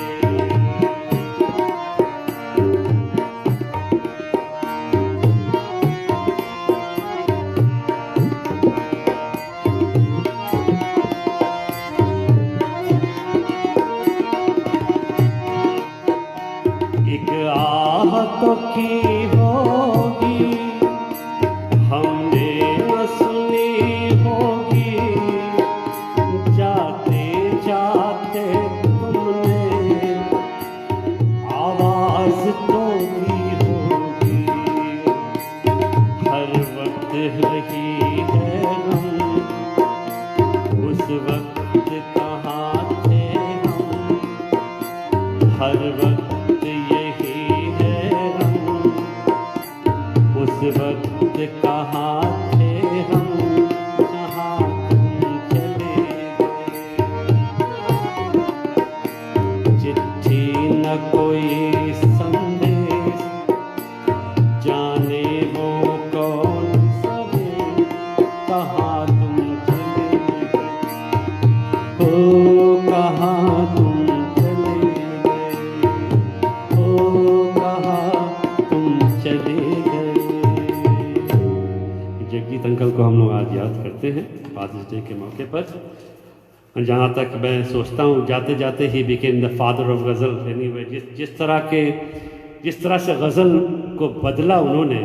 वही है हम, उस वक्त कहाँ थे हम, हर वक्त यही है हम, उस वक्त कहाँ थे हम, जहाँ तुम चले गए। चिट्ठी न कोई संदेश, जाने वो कौन सवे, कहाँ तुम चले गए, हो कहाँ तुम चले गए, हो कहाँ तुम चले गए। जगजीत अंकल को हम लोग आज याद करते हैं फादर्स डे के मौके पर। जहाँ तक मैं सोचता हूँ, जाते जाते he became the father of ghazal. Anyway, जिस तरह से गज़ल को बदला उन्होंने,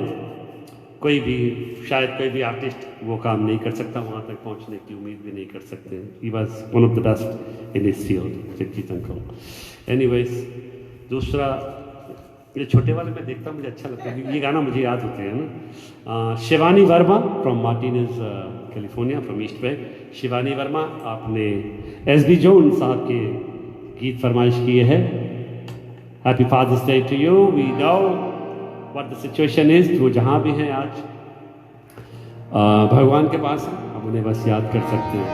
कोई भी शायद कोई भी आर्टिस्ट वो काम नहीं कर सकता, वहाँ तक पहुँचने की उम्मीद भी नहीं कर सकते। He was one of the best in his field, Jagjit uncle. Anyways, दूसरा ये छोटे वाले में देखता हूँ, मुझे अच्छा लगता है, ये गाना मुझे याद होते हैं ना। Shivani Verma from Martinez California, from east पे। शिवानी वर्मा, आपने एस.बी. जोन साहब के गीत फरमाइश किए हैं। Happy father's day to you. We know what the situation is, वो जहाँ भी हैं आज भगवान के पास हैं, हम उन्हें बस याद कर सकते हैं।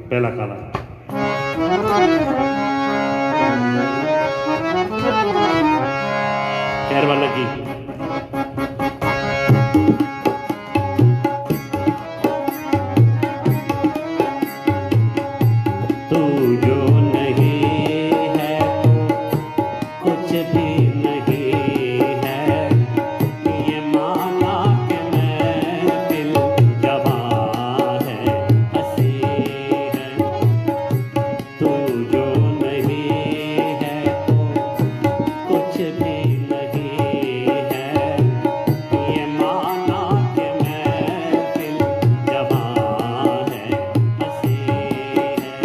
पहला काला खैर वाला गीत। तू जो नहीं है कुछ भी नहीं है, ये माना कि महफिल जवां है, हंसी है। तू जो नहीं है कुछ भी नहीं है, ये माना कि महफिल जवां है, हंसी है।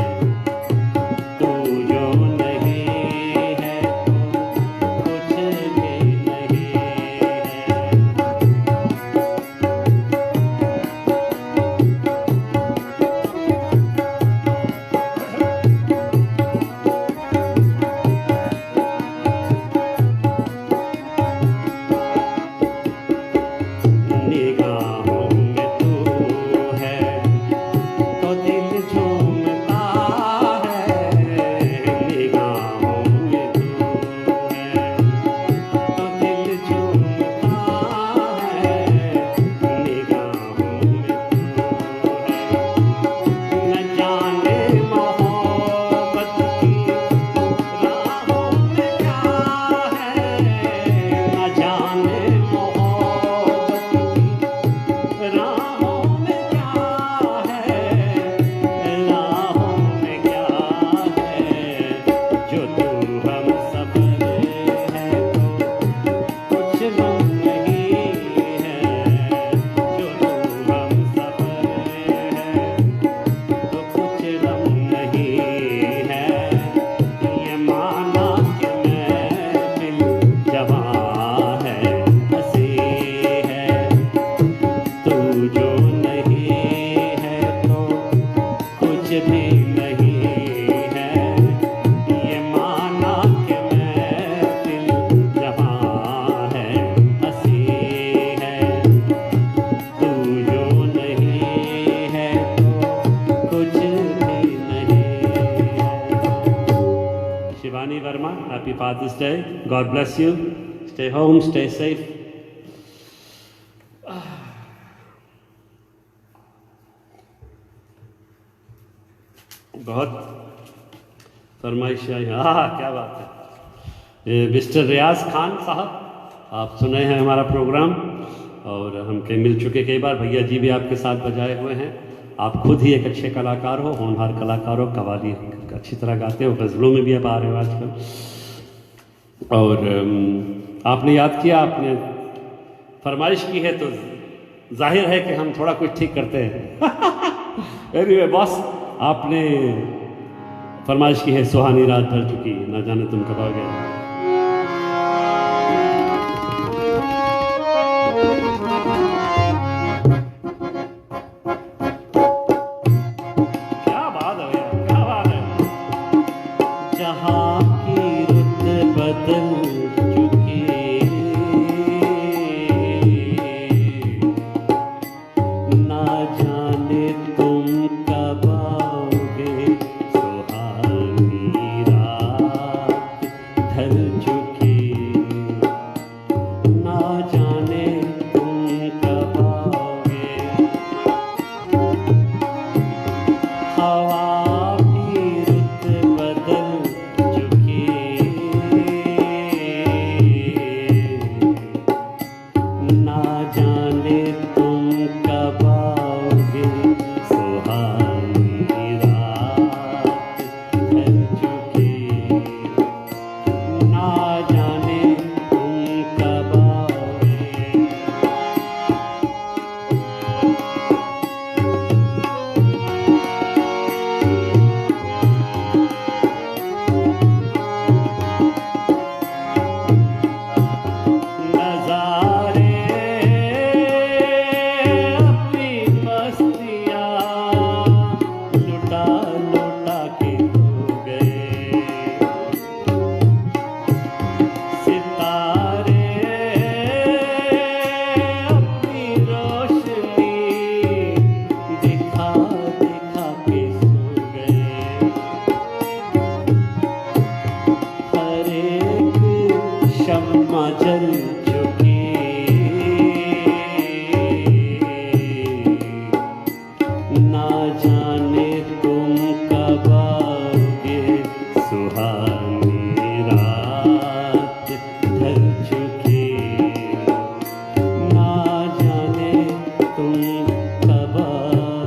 तू जो नहीं है कुछ भी नहीं है। निगाहों में तू है तो दिल झूमता है, निगाहों में तू है तो दिल झूमता है, निगाहों में तू है। न जाने मोहब्बत की राहों में क्या है, न जाने मोहब्बत की राहों में क्या है, राहों में क्या है। जो तू हम सफर है तो कुछ गम नहीं है, जो तू हम सफर है तो कुछ गम नहीं है, ये माना कि महफिल जवां है, हंसी है। तू जो नहीं है तो कुछ भी नहीं है, ये माना कि महफिल जवां है, हंसी है। तू जो नहीं है तो कुछ भी नहीं है। Shivani Verma, happy father's day. God bless you. Stay home, stay safe. बहुत फरमाइश आई। हाँ, क्या बात है। ये मिस्टर रियाज खान साहब, आप सुने हैं हमारा प्रोग्राम और हम कई मिल चुके कई बार। भैया जी भी आपके साथ बजाए हुए हैं। आप खुद ही एक अच्छे कलाकार हो, होनहार कलाकार हो, कव्वाली अच्छी तरह गाते हो, गज़लों में भी आप आ रहे हो आजकल। और आपने याद किया, आपने फरमाइश की है तो जाहिर है कि हम थोड़ा कुछ ठीक करते हैं। एनीवे बॉस, आपने फरमाइश की है सुहानी रात ढल चुकी, ना जाने तुम कब आओगे। जाने तुम कब आओगे। हवा की रुत बदल चुकी, ना जाने तुम कब आओगे। सुहानी रात ढल चुकी, ना जाने तुम कब आओगे। नज़ारे अपनी मस्तियाँ लुटा लुटा के खो गए। सितारे अपनी रोशनी दिखा दिखा के सो गए। हर एक शम्मा जल चुकी, ना जाने तुम कब आओगे। सुहानी रात ढल चुकी, ना जाने तुम कब आओगे।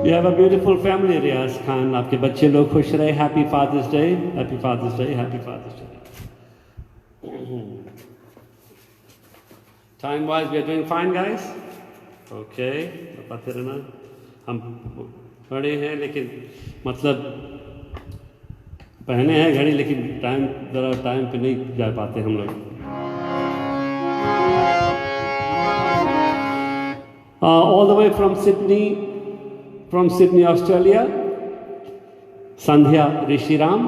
You have a beautiful family, Riaz Khan. आपके बच्चे लोग खुश रहे. Happy Father's Day. Happy Father's Day. Happy Father's Day. Time wise, we are doing fine, guys. Okay. बताते रहना. हम बड़े हैं लेकिन मतलब पहने हैं घड़ी, लेकिन ज़रा टाइम पे नहीं जा पाते हम लोग. All the way from Sydney, Australia, संध्या ऋषिराम,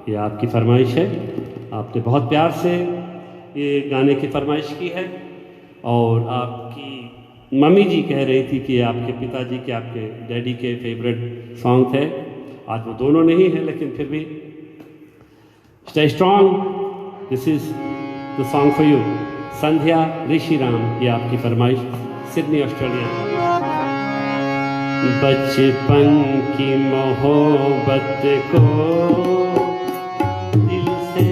ये आपकी फरमाइश है. आपने बहुत प्यार से ये गाने की फरमाइश की है और आपकी मम्मी जी कह रही थी कि आपके पिताजी के, आपके डैडी के फेवरेट सॉन्ग थे. आज वो दोनों नहीं हैं लेकिन फिर भी stay strong. This is the song for you. Sandhya Rishiram, ये आपकी फरमाइश, सिडनी ऑस्ट्रेलिया. बचपन की मोहब्बत को दिल से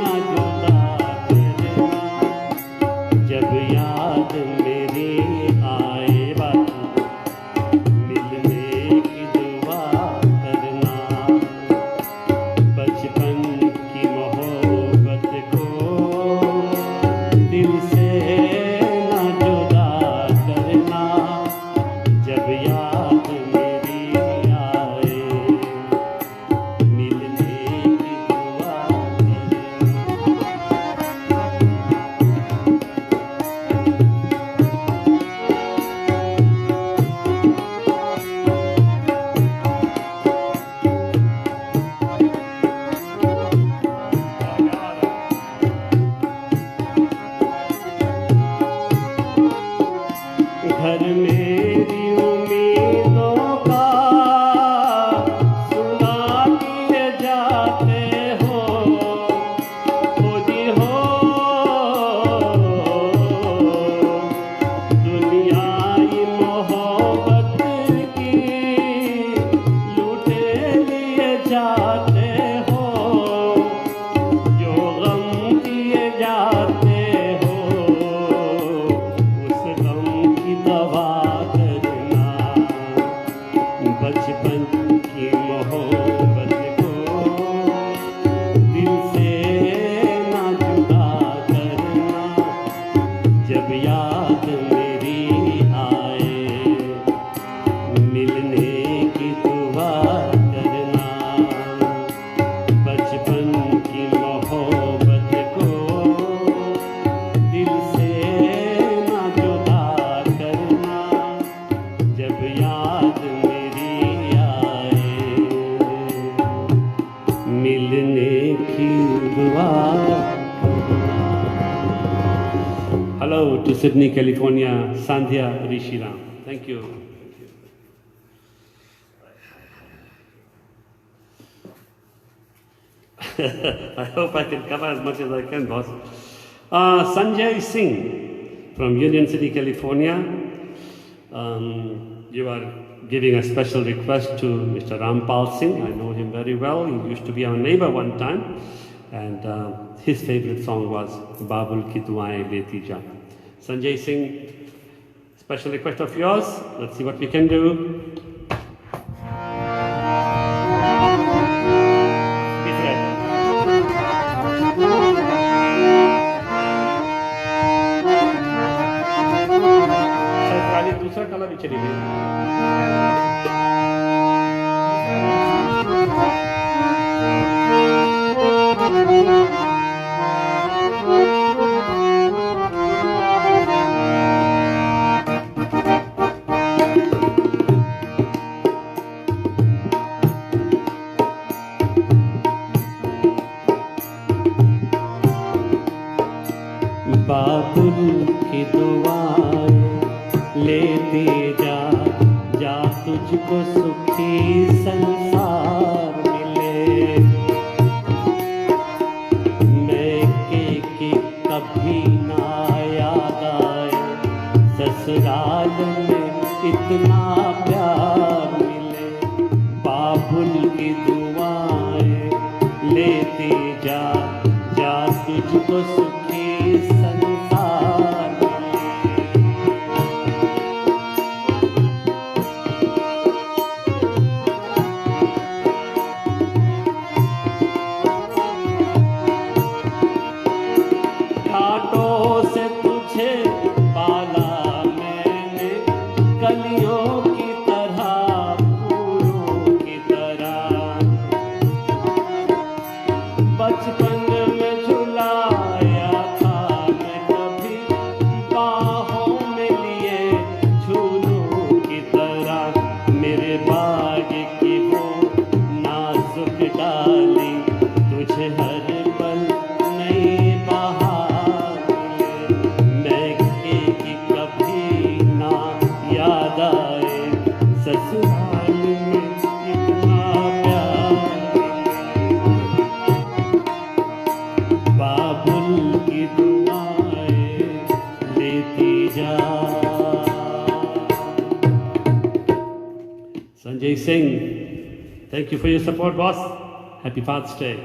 न जुदा करना, जब याद मेरी आए बात मिलने की दुआ करना. बचपन की मोहब्बत को दिल से न जुदा करना, जब याद मेरी आए मिलने की दुआ घर मेरी उम्मीदों का सुना दिए जाते हो. खुदी हो दुनियाई मोहब्बत की लूटे लिए जाते हो. जो गम किए जाते हो उस गम की दवा करना. बचपन की मोहब्बत को दिल से ना जुदा करना, जब याद मेरी आए मिलने की दुआ करना. बचपन की मोहब्बत को दिल से ना जुदा करना, जब याद मेरी आए मिलने की दुआ करना. Hello to Sydney, California, Sandhya Rishiram. Thank you. I hope I can cover as much as I can, boss. Sanjay Singh from Union City, California. You are giving a special request to Mr. Rampal Singh. I know him very well. He used to be our neighbor one time. And his favorite song was Babul Ki Duaein Deti Ja. Sanjay Singh, special request of yours. Let's see what we can do. दूसरा काला भी चली गई। बाबुल की दुआएं लेते जा जा, तुझको सुखी संसार मिले। मैं कि कभी ना याद आए, ससुराल में इतना प्यार मिले। बाबुल की दुआएं लेते जा जा, तुझको सुखी संसार मिले। घाटों से तुझे पाला मैंने, कलियों की तरह फूलों की तरह। बचपन में झुलाया था मैं कभी, बाहों में लिए झूलों की तरह। मेरे बाग की वो नाजुक डाली, तुझे हर पल नई बहार मिले। मैं कि कभी ना याद आए, ससुराल में इतना प्यार मिले। बाबुल की दुआएं लेती जा। Sanjay Singh, thank you for your support, boss. Happy Father's Day.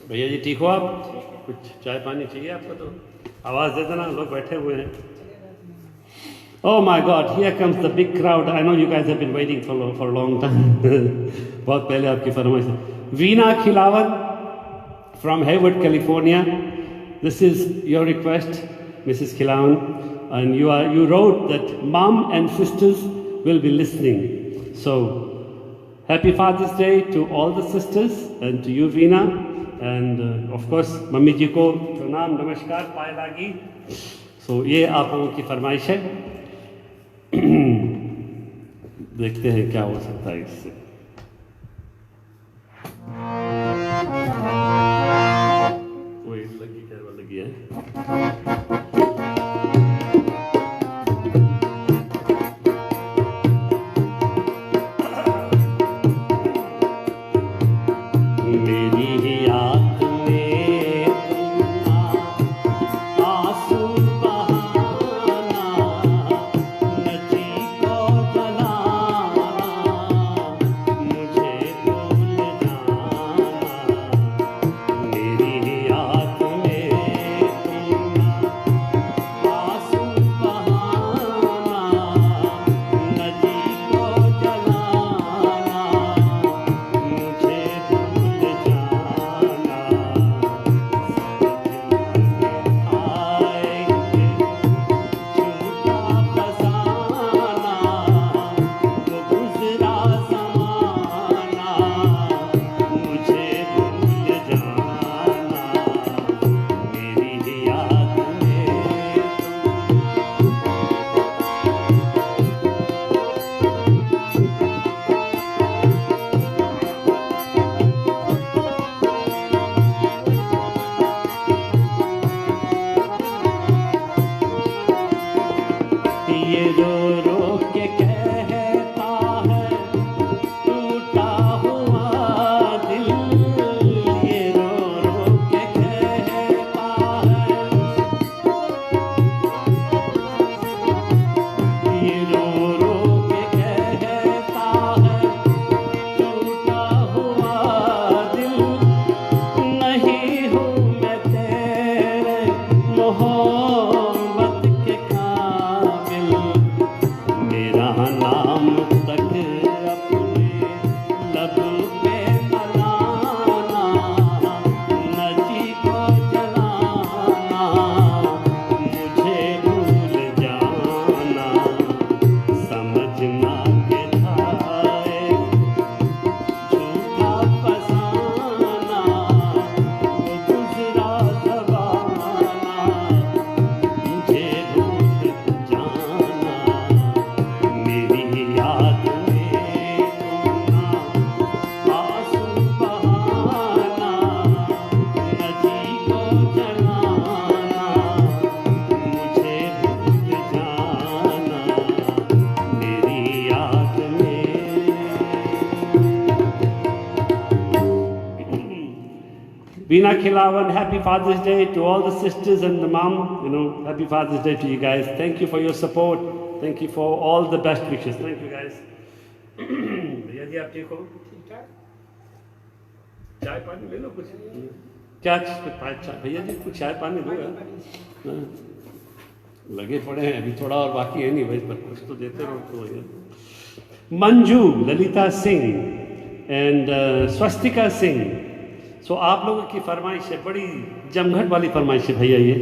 भैया जी ठीक हो आप? कुछ चाय पानी चाहिए आपको? तो आवाज़ दे देना, लोग बैठे हुए हैं। Oh my God, here comes the big crowd. I know you guys have been waiting for a long time. बहुत पहले आपकी फरमाइश है। Veena Khilawan from Hayward, California. This is your request, Mrs. Khilawan, and you wrote that mom and sisters will be listening. So, happy Father's Day to all the sisters and to you, Veena, and of course, mummy ji को प्रणाम नमस्कार पाए लागी। So ये आप लोगों की फरमाइश है। देखते हैं क्या हो सकता है इससे। कोई लगी क्या लगी है? मेरी ही याद में तुम आंसू बहाना, नची को जलाना, Veena Khilawan, happy Father's Day to all the sisters and the mom. Happy Father's Day to you guys. Thank you for your support. Thank you for all the best wishes. Thank you guys. भैया जी आप ठीक हो? ठीक ठाक। चाय पानी ले लो कुछ। क्या भैया जी कुछ चाय पानी दो यार। लगे पड़े हैं अभी थोड़ा और बाकी है नहीं भाई पर कुछ तो देते रहो तो। मंजू ललिता सिंह एंड स्वस्तिका सिंह। सो आप लोगों की फरमाइश है, बड़ी जमघट वाली फरमाइश है भैया ये।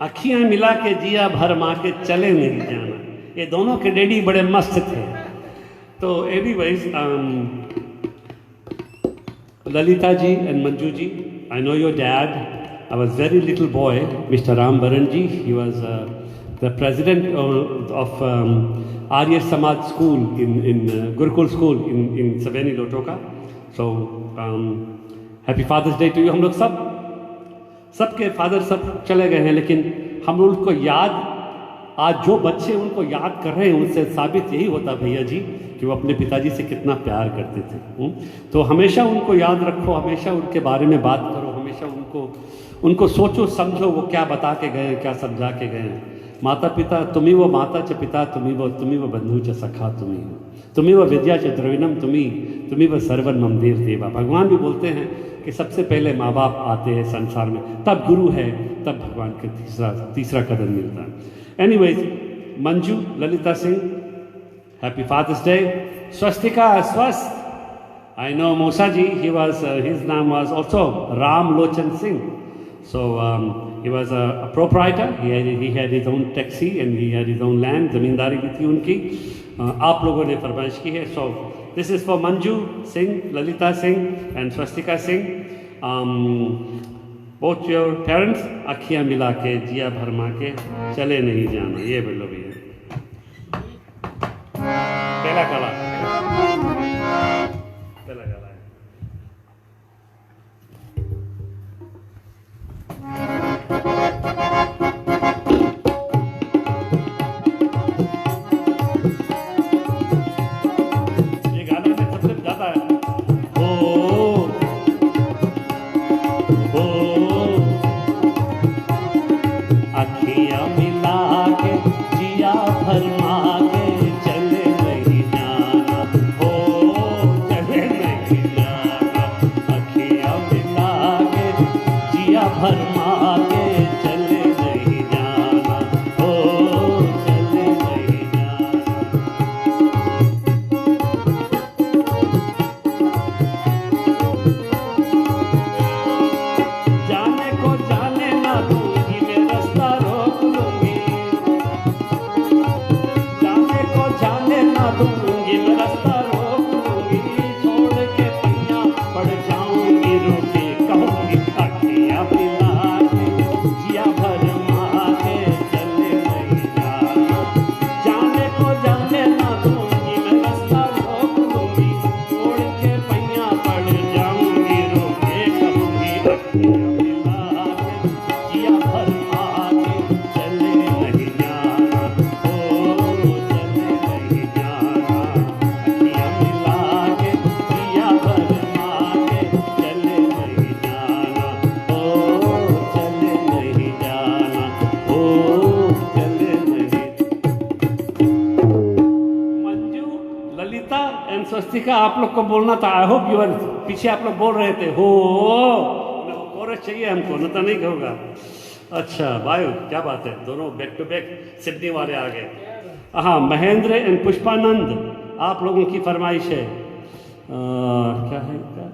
अखियां मिला के जिया भर माँ के चले नहीं जाना। ये दोनों के डैडी बड़े मस्त थे। तो anyways Lalita ji and Manju ji, I know your dad. I was very little boy, Mr. Ram Baranji. He was the president of Arya Samaj School in Gurukul School in Saveni Lotoka. So happy Father's Day to you. हम लोग सबके father सब चले गए हैं, लेकिन हम लोग को याद, आज जो बच्चे उनको याद कर रहे हैं उनसे साबित यही होता भैया जी कि वो अपने पिताजी से कितना प्यार करते थे। तो हमेशा उनको याद रखो, हमेशा उनके बारे में बात करो, हमेशा उनको सोचो समझो वो क्या बता के गए, क्या समझा के गए। माता पिता तुम्ही वो माता च पिता तुम्ही वो बंधु च सखा तुम्ही वो विद्या च द्रविणम तुम्ही वो सर्वन मम देव देवा। भगवान भी बोलते हैं कि सबसे पहले माँ बाप आते हैं संसार में, तब गुरु है, तब भगवान के तीसरा कदम मिलता है। Anyways, Manju Lalita Singh, happy father's day. Swastika Swasth, I know Musa ji, his name was also Ram Lochan Singh. So he was a proprietor. He had his own taxi and he had his own land. जमींदारी भी थी उनकी। आप लोगों ने फरमाइश की है। So this is for Manju Singh, Lalita Singh and Swastika Singh. Both your parents, अखियाँ मिला के जिया भरमा के चले नहीं जाना। ये बोलो भैया। पहला कला ये गाना में सबसे ज्यादा है। अखियां मिला के जिया भरमा के चले नहीं जाना, चले नहीं जाना। अखियां मिला के जिया भरमा के चले नहीं जाना, चले नहीं जाना। जाने को जाने ना दूंगी मैं रास्ता रोक लूंगी, जाने को जाने ना दूंगी मैं रास्ता रोक लूंगी। छोड़ के पिया पड़ जाऊंगी, रोके कहूंगी अखियां मिला के जिया भरमा के चले नहीं जाना। जाने को जाने ना दूंगी मैं रास्ता रोक लूंगी, छोड़ के पिया पड़ जाऊंगी, रोके कहूंगी अखियां मिला के जिया भरमा के चले नहीं जाना, चले नहीं जाना। अखियां मिला के जिया भरमा के चले नहीं जाना, चले नहीं जाना, चले नहीं। मंजू ललिता एंड स्वस्तिका, आप लोग को बोलना था। आई होप यू आर, पीछे आप लोग बोल रहे थे हो, कोरस चाहिए हमको, न तो नहीं होगा। अच्छा वायु, क्या बात है, दोनों बैक टू बैक सिडनी वाले आ गए। हाँ, महेंद्र एंड पुष्पानंद, आप लोगों की फरमाइश है। क्या है क्या?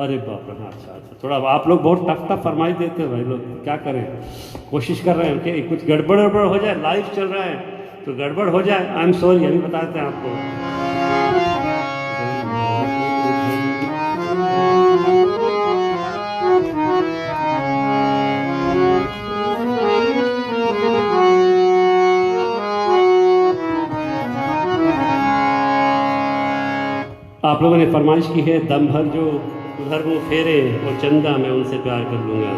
अरे बाप रे, अच्छा अच्छा, थोड़ा आप लोग बहुत टफ फरमाइश देते हो भाई लोग, क्या करें, कोशिश कर रहे हैं कि कुछ गड़बड़ हो जाए, लाइव चल रहा है तो गड़बड़ हो जाए। आई एम सॉरी, अभी बताते हैं आपको। आप लोगों ने फरमाइश की है, दम भर जो उधर मुँह फेरे और चंदा मैं उनसे प्यार कर लूँगा।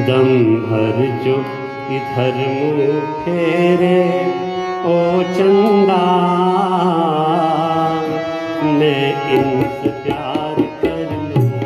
दम भर जो इधर मुँह फेरे ओ चंदा, मैं इनसे प्यार कर लूँगा।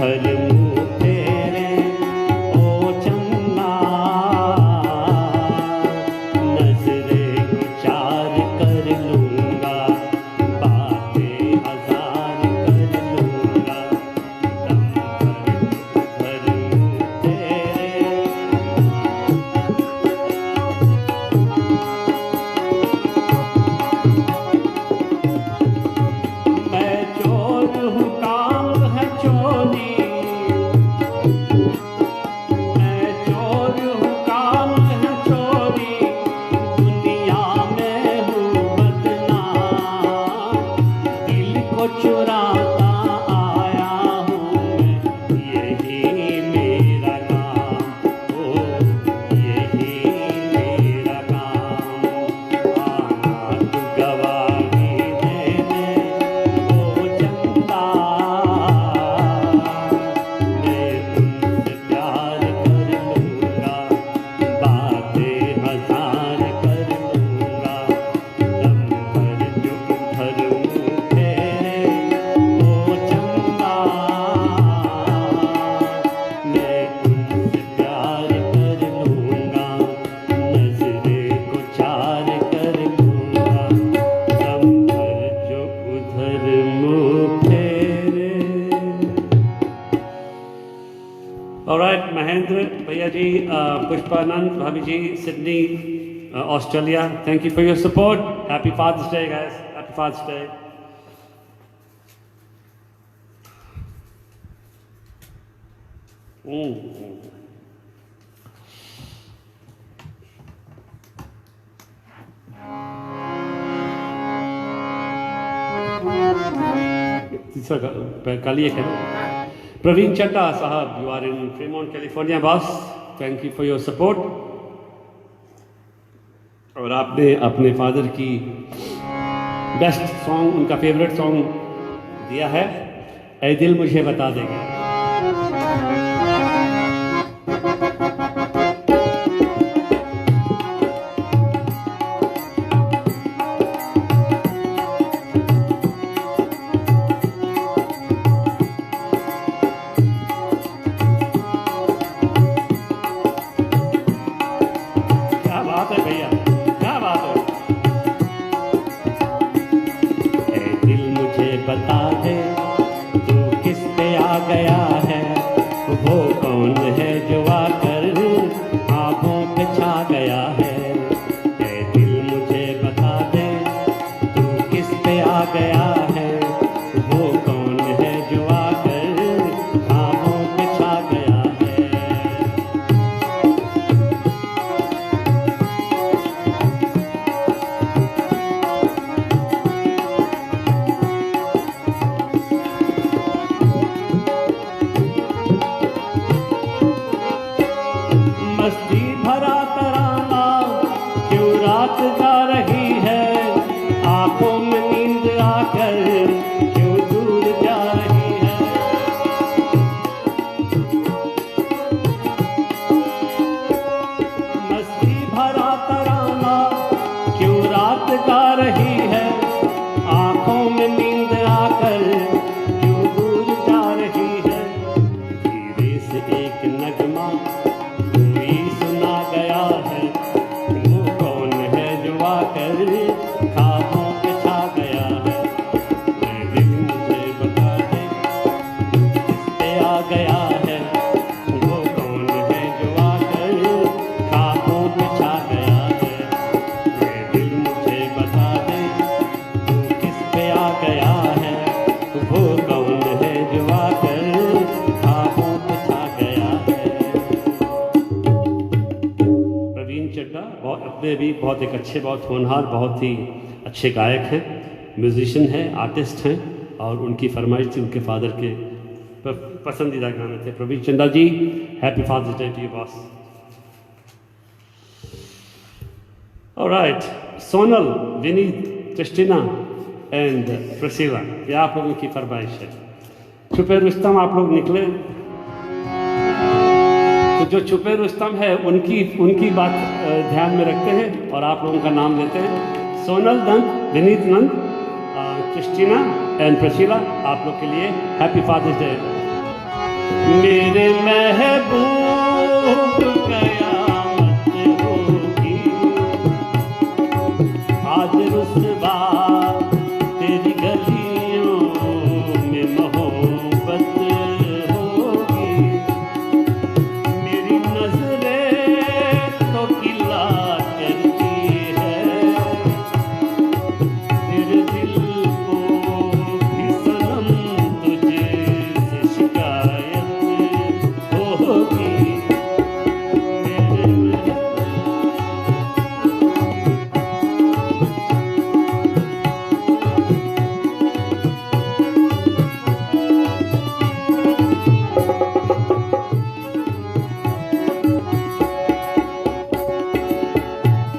उधर मुँह फेरे ओ चन्ना, नजरे को चार कर लूंगा, बातें हजार कर लूंगा, दम भर उधर मुँह फेरे। मैं चोर हूँ काम है चोरी, मैं चोर हूँ काम है चोरी, दुनिया में हूँ बदनाम, दिल को चुराता आया हूँ मैं, यही मेरा काम, ओ यही मेरा काम। आना तू गवाही देने ओ चंदा, मैं तुमसे प्यार कर लूंगा, बातें हजार कर लूंगा, दम भर जो उधर मुँह फेरे ओ चंदा, मैं तुमसे प्यार कर लूंगा, नजरे को चार कर लूंगा, दम भर जो उधर मुँह फेरे। ऑलराइट, महेंद्र भैया जी, पुष्पानंद भाभी जी, Sydney Australia, thank you for your support. Happy father's day guys, happy father's day. तीसरा काली है ना, प्रवीण चड्डा साहब, you are in Fremont California boss, thank you for your support. और आपने अपने फादर की बेस्ट सॉन्ग, उनका फेवरेट सॉन्ग दिया है, ऐ दिल मुझे बता देगा। क्या बात है भैया, क्या बात है। ऐ दिल मुझे बता दे तू किस पे आ गया है, वो कौन है जो आकर आँखों पे छा गया है। ऐ दिल मुझे बता दे तू किस पे आ गया है, वो कौन है जो आकर आँखों पे छा गया है। मस्ती भरा तराना क्यों रात गा रही है, आंखों में नींद आकर क्यों दूर जा रही है। मस्ती भरा तराना क्यों रात गा रही है, आंखों में नींद आकर क्यों दूर जा रही है। धीरे से एक नगमा कोई सुना गया है, वो कौन है जो आकर ख्वाबों पे छा गया है। ऐ दिल मुझे बता दे किस पे आ गया है, वो कौन है जो आकर ख्वाबों पे छा गया है। ऐ दिल मुझे बता दे किस पे आ गया है, वो कौन है जो आकर ख्वाबों पे छा गया है। प्रवीण चड्डा अपने भी बहुत एक अच्छे, बहुत होनहार, बहुत ही अच्छे गायक हैं, म्यूजिशियन हैं, आर्टिस्ट हैं, और उनकी फरमाइश थी, उनके फादर के पसंदीदा गाने थे। Praveen Chadda ji, happy father's day to you boss. Alright, Sonal, Vineet, Christina and Priscilla, ये आप लोगों की फरमाइश है। छुपे रुस्तम आप लोग निकले, तो जो छुपे रुस्तम है उनकी बात ध्यान में रखते हैं और आप लोगों का नाम लेते हैं। सोनल नंद, विनीत नंद, क्रिस्टीना एंड प्रिसिला, आप लोग के लिए हैप्पी फादर्स डे। मेरे महबूब कयामत होगी, आज रुसवा तेरी गलियों में मोहब्बत होगी। मेरी नजरें तो गिला करती है, तेरे दिल को भी सनम तुझे से शिकायत होगी।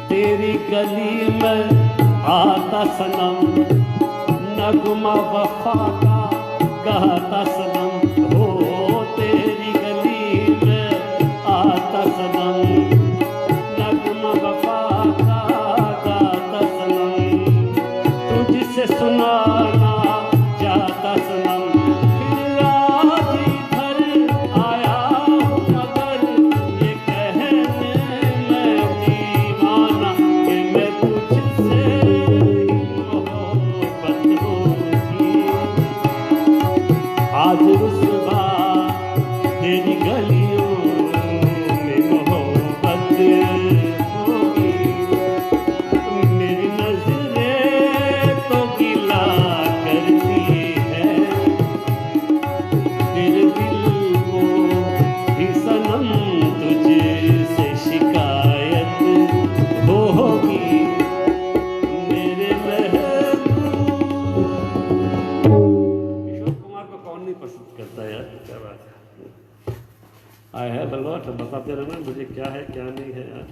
तेरी गली में आता सनम, नगमा वफा का गाता सनम हो। तेरी गली में आता सनम, नगमा वफा का गाता सनम, तुझसे सुनाना जाता सनम। फिर आज इधर आया हूँ मगर ये कहने मैं दीवाना कि मैं तुझसे मोहब्बत होगी। आज रुसवा तेरी गलियों में मोहब्बत होगी। मेरी नजरें तो गिला करती है, तेरे दिल को भी सनम तुझे से शिकायत होगी। मेरे किशोर कुमार को कौन नहीं पसंद करता यार, क्या बात है। आई हैव अ लॉट, बताते रहना मुझे क्या है क्या नहीं है यार।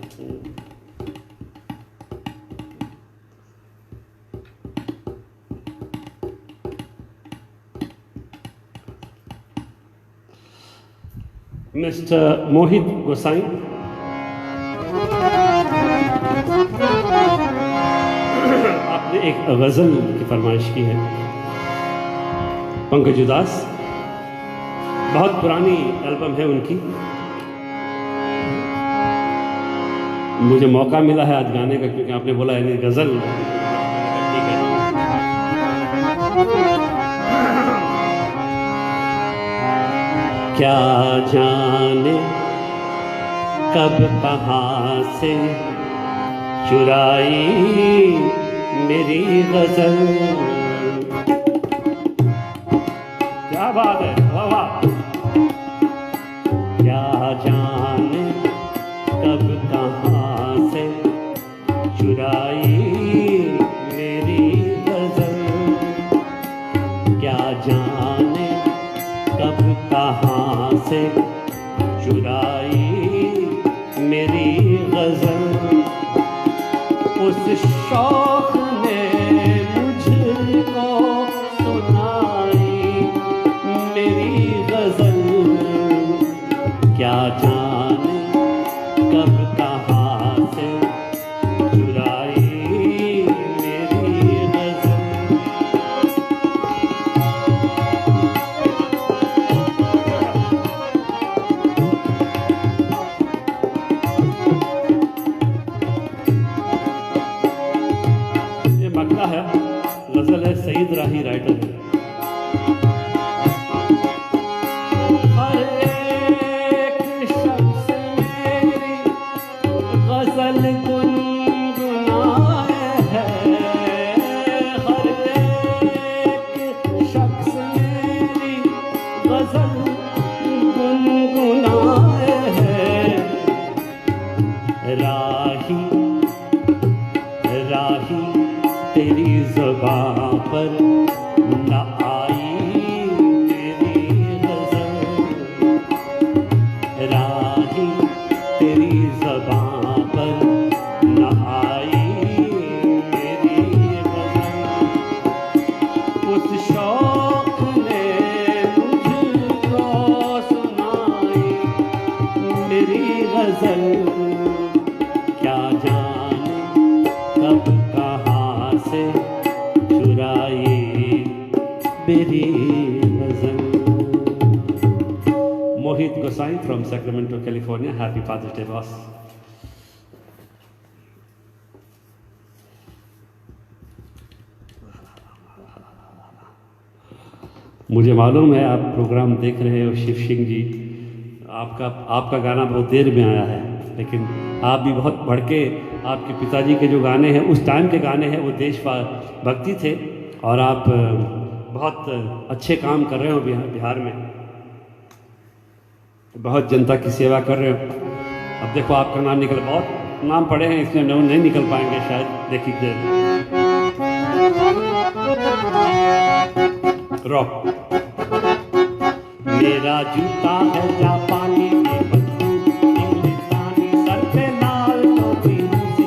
मिस्टर मोहित गोसाई, आपने एक गजल की फरमाइश की है। पंकज उदास, बहुत पुरानी एल्बम है उनकी। मुझे मौका मिला है आज गाने का क्योंकि आपने बोला है गजल, ठीक है। क्या जाने कब कहाँ से चुराई मेरी गजल। क्या बात है, वाह वाह। क्या जाने कब कहाँ से चुराई मेरी गजल। क्या जाने कब कहाँ से चुराई मेरी गजल। उस शौक ने मुझको सुनाई मेरी गजल। क्या जाने कब कहाँ से चुराई मेरी गजल। ये मक्का है, गजल है, सईद राही राइटर है। गजल गुनगुनाए है, हर एक शख्स मेरी गजल गुनगुनाए है। राही राही तेरी ज़ुबान पर न आई तेरी गजल। राही तेरी ज़ुबान पर न आई मेरी गजल। उस शौक ने मुझको सुनाई मेरी गजल। क्या जाने कब कहाँ से चुराई मेरी गजल। Rohit Gosai from Sacramento, California. Happy Father's Day, boss. मुझे मालूम है आप प्रोग्राम देख रहे हो शिव सिंह जी, आपका गाना बहुत देर में आया है, लेकिन आप भी बहुत बढ़ के, आपके पिताजी के जो गाने हैं उस टाइम के गाने हैं, वो देशभक्ति थे, और आप बहुत अच्छे काम कर रहे हो बिहार में, बहुत जनता की सेवा कर रहे हो। अब देखो आपका नाम निकल, बहुत नाम पड़े हैं, इसमें नहीं निकल पाएंगे शायद, देखिए रॉक। मेरा जूता है जापानी में बंदूक इंग्लिस्तानी, सर पे लाल टोपी रूसी,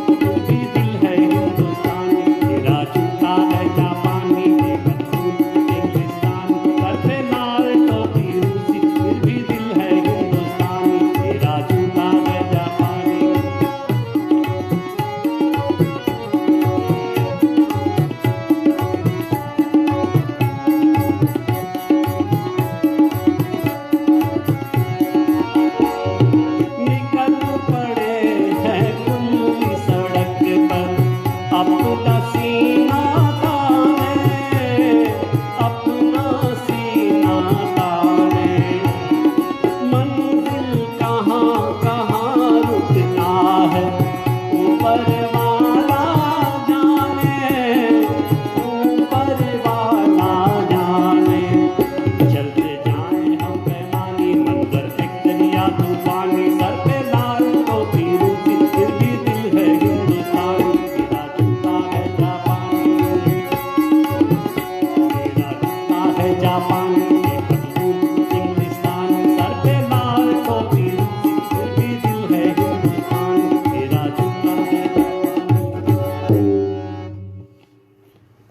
भी दिल है हिंदुस्तानी। मेरा जूता है जापानी में बंदूक इंग्लिस्तानी, सर पे लाल टोपी रूसी, भी दिल है हिंदुस्तानी। मेरा जूता है जापानी।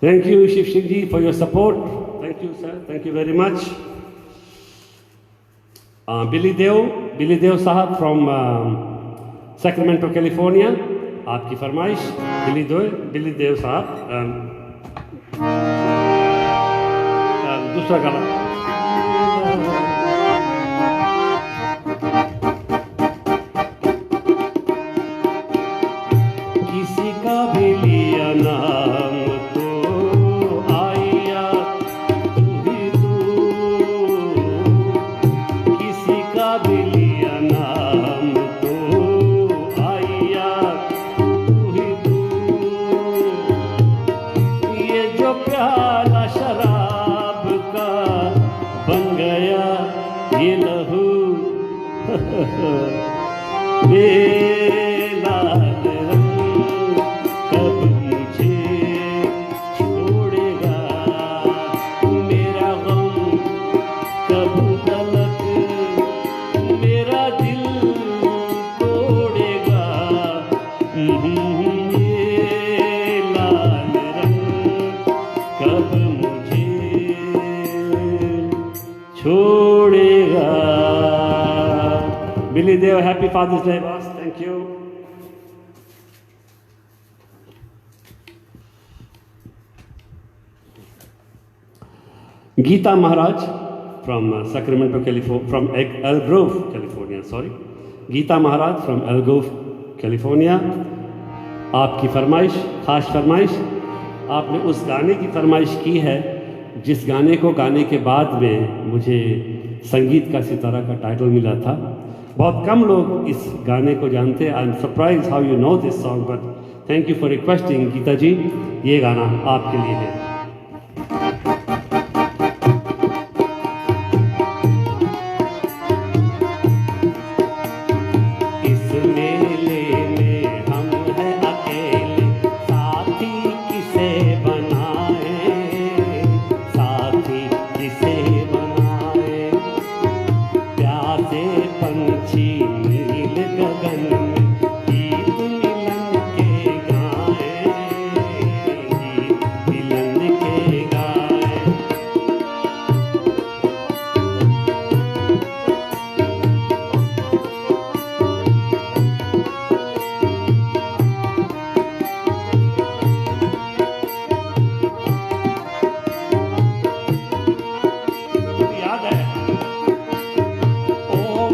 Thank you, Shiv Singh ji, for your support. Thank you, sir. Thank you very much. Billy Dev साहब from Sacramento, California. आपकी फरमाइश बिली देव साहब, दूसरा गाना। किसी का भी लिया नाम Billy Dev, happy Father's Day, boss. Thank you. Geeta Maharaj from Sacramento, California, from Elk Grove, California. Sorry, Geeta Maharaj from Elk Grove, California. आपकी फरमाइश, खास फरमाइश, आपने उस गाने की फरमाइश की है जिस गाने को गाने के बाद में मुझे संगीत का सितारा का टाइटल मिला था। बहुत कम लोग इस गाने को जानते हैं। I am surprise how you know this song, but thank you for requesting Geeta ji. ये गाना आपके लिए है।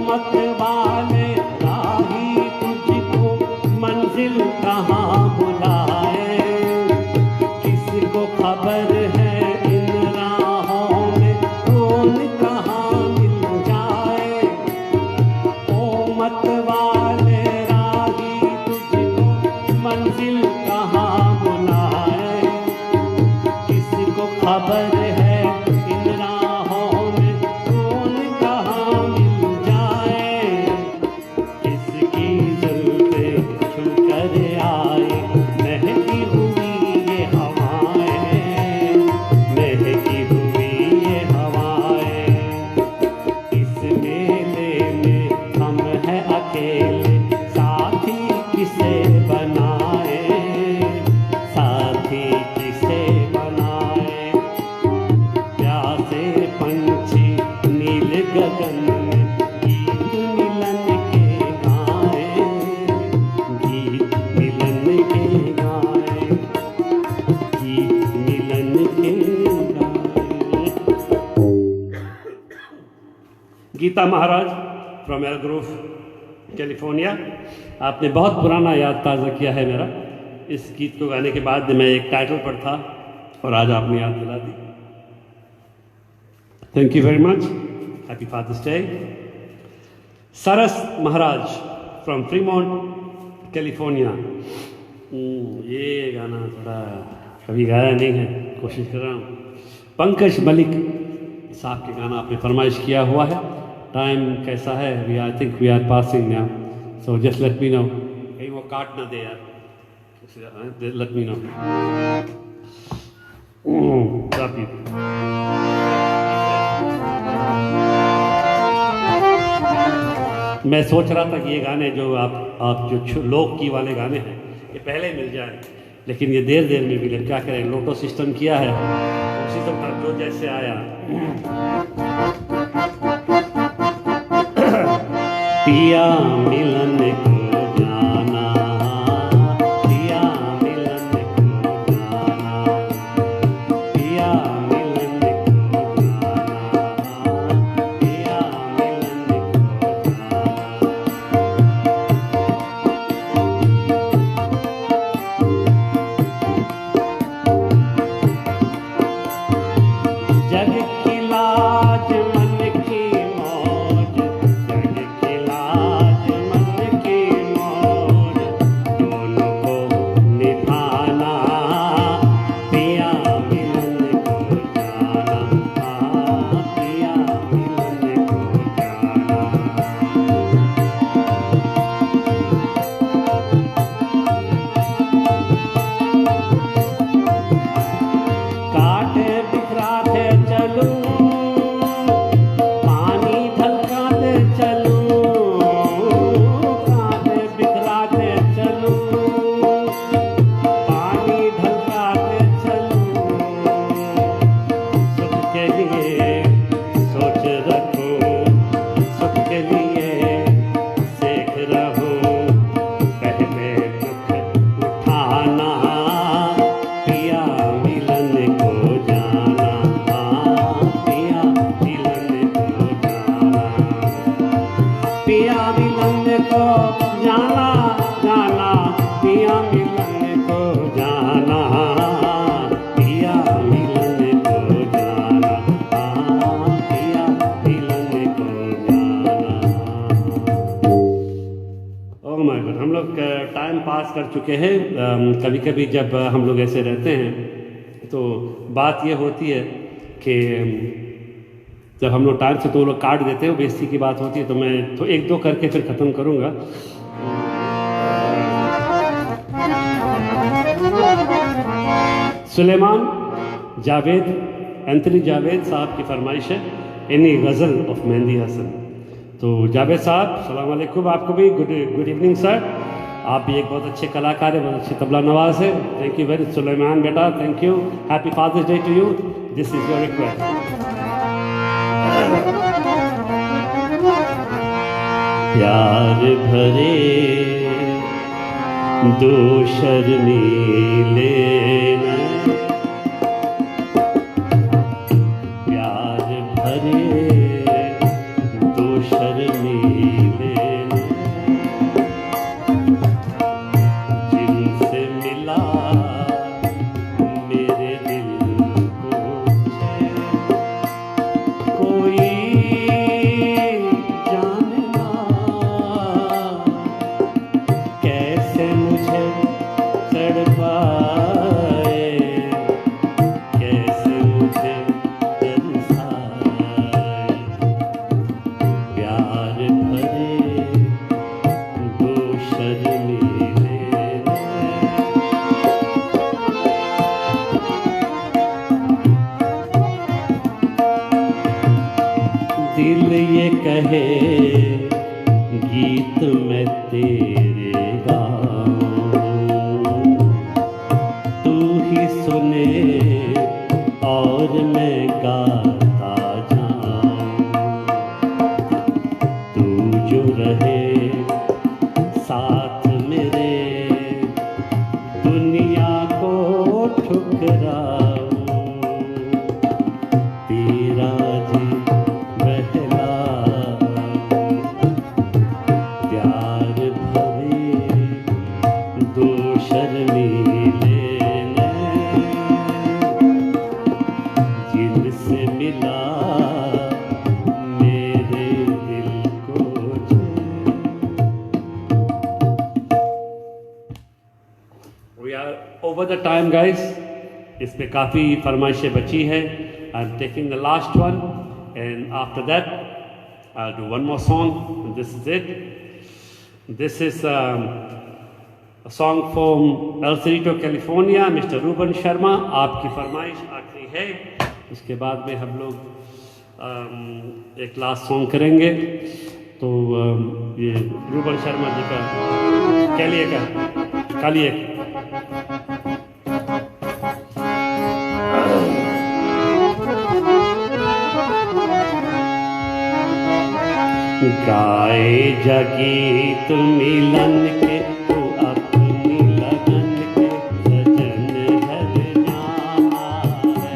मत वाले राही तुझको मंजिल कहाँ बुलाए, किसको खबर है इन राहों में कौन कहाँ मिल जाए। ओ मत वाले राही तुझको मंजिल कहाँ बुलाए, किसको खबर है इन राहों में कौन कहाँ मिल जाए। किसकी जुल्फे छू कर आए महकी हुई ये हवाएं, महकी हुई ये हवाएं। इस मेले में हम हैं अकेले, साथी किसे बनाए, साथी किसे बनाए। प्यासे पंछी नील गगन में गीत मिलन के गाए, गीत मिलन के गाए, गीत मिलन के गाए। गीता महाराज फ्रॉम एल ग्रोव कैलिफोर्निया, आपने बहुत पुराना याद ताज़ा किया है मेरा। इस गीत को गाने के बाद मैं एक टाइटल पर था और आज आपने याद दिला दी। Thank you very much. Happy father's day. Saras Maharaj from Fremont California. ये गाना थोड़ा कभी गाया नहीं है, कोशिश कर रहा हूँ। पंकज मलिक साहब के गाना आपने फरमाइश किया हुआ है। टाइम कैसा है? I think we are passing now, so just let me know. कहीं वो काट ना दे यार, लेट मी नो। मैं सोच रहा था कि ये गाने जो आप जो लोक की वाले गाने हैं ये पहले मिल जाए, लेकिन ये देर में मिले। क्या करें, लोटो सिस्टम किया है, उसी से जो जैसे आया। पिया मिलन को जाना, पिया मिलन को जाना, पिया मिलन को जाना, पिया मिलन को जाना। जग की लाज मन की मौज, जग की लाज मन की मौज, दोनों को निभाना, पिया मिलन को जाना, पिया मिलन को जाना। काटे बिखराते चलूं, पानी ढलकाते चलूं, काटे बिखराते चलूं, पानी ढलकाते चलूं। सुख के लिए सोच रखूं, सुख के लिए सेख रहूं, पहले दुख उठाना, पिया मिलन को जाना, पिया मिलन को जाना, पिया मिलन को जाना, जाना, पिया मिलन को जाना, पिया मिलन को जाना, पिया मिलन को जाना। ओह माय गॉड, हम लोग टाइम पास कर चुके हैं। कभी कभी जब हम लोग ऐसे रहते हैं तो बात ये होती है कि जब हम लोग टाइम से तो वो लोग काट देते हैं, बेइज्जती की बात होती है। तो मैं तो एक दो करके फिर ख़त्म करूँगा। सुलेमान जावेद, एंथनी जावेद साहब की फरमाइश है एनी गज़ल ऑफ मेहंदी हसन। तो जावेद साहब सलाम अलैकुम, आपको भी गुड इवनिंग सर। आप भी एक बहुत अच्छे कलाकार हैं, बहुत अच्छे तबला नवाज है। थैंक यू वेरी सुलेमान बेटा, thank you. Happy father's day to you. This is your request. प्यार भरे दो शर्मीले नैन, प्यार भरे दो शर्मीले जिनसे मिला मेरे दिल को चैन। कोई जाने ना कैसे मुझे तड़पाए, कैसे मुझे तरसाए। प्यार भरे दो शर्मीले दिल ये कहे गीत मैं तेरे गाऊं, तू ही सुने और मैं गाता जाऊं। तू जो रहे साथ मेरे दुनिया को ठुकराऊं। तेरा जी प्यार भरे दो शर्मीले जिनसे मिला मेरे दिल को चैन। We are over the time, guys. इसमें काफ़ी फरमाइशें बची है. I'm taking the last one, and after that, I'll do one more song, and this is it. This is a song from El Cerrito, California, Mr. Ruben Sharma. आपकी फरमाइश आखिरी है. उसके बाद में हम लोग एक लास्ट सॉन्ग करेंगे. तो ये रूबन शर्मा जी का कालिए गाए जगीत मिलन के तू अपनी लगन के सजन घर जाना है।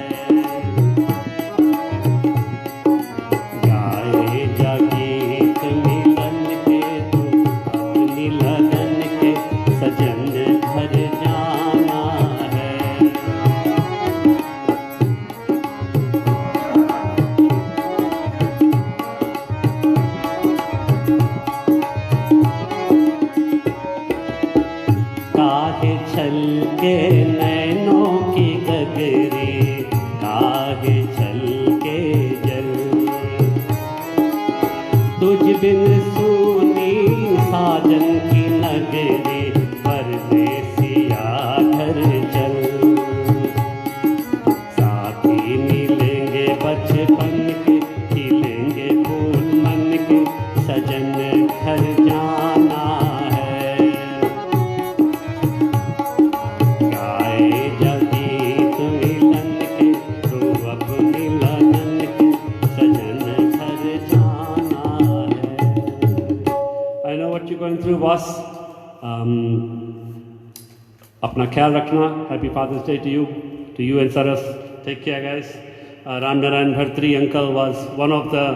गाए जगीत मिलन के तू अपनी लगन के सजन घर जाना है। काहे छल के नैनों की गगरी, काहे छल के जल। तुझ बिन सूनी साजन की नगरी, परदेसिया घर चल। साथी मिलेंगे बचपन के, खिलेंगे फूल मन के, सजन घर जाना है। गाए जगीत मिलन के तो अपनी लगन के सजन घर जाना है। I know what you're going through, boss. अपना ख्याल रखना. Happy Father's Day to you and Saras. Take care, guys. Ram Narayan Bhartri uncle was one of the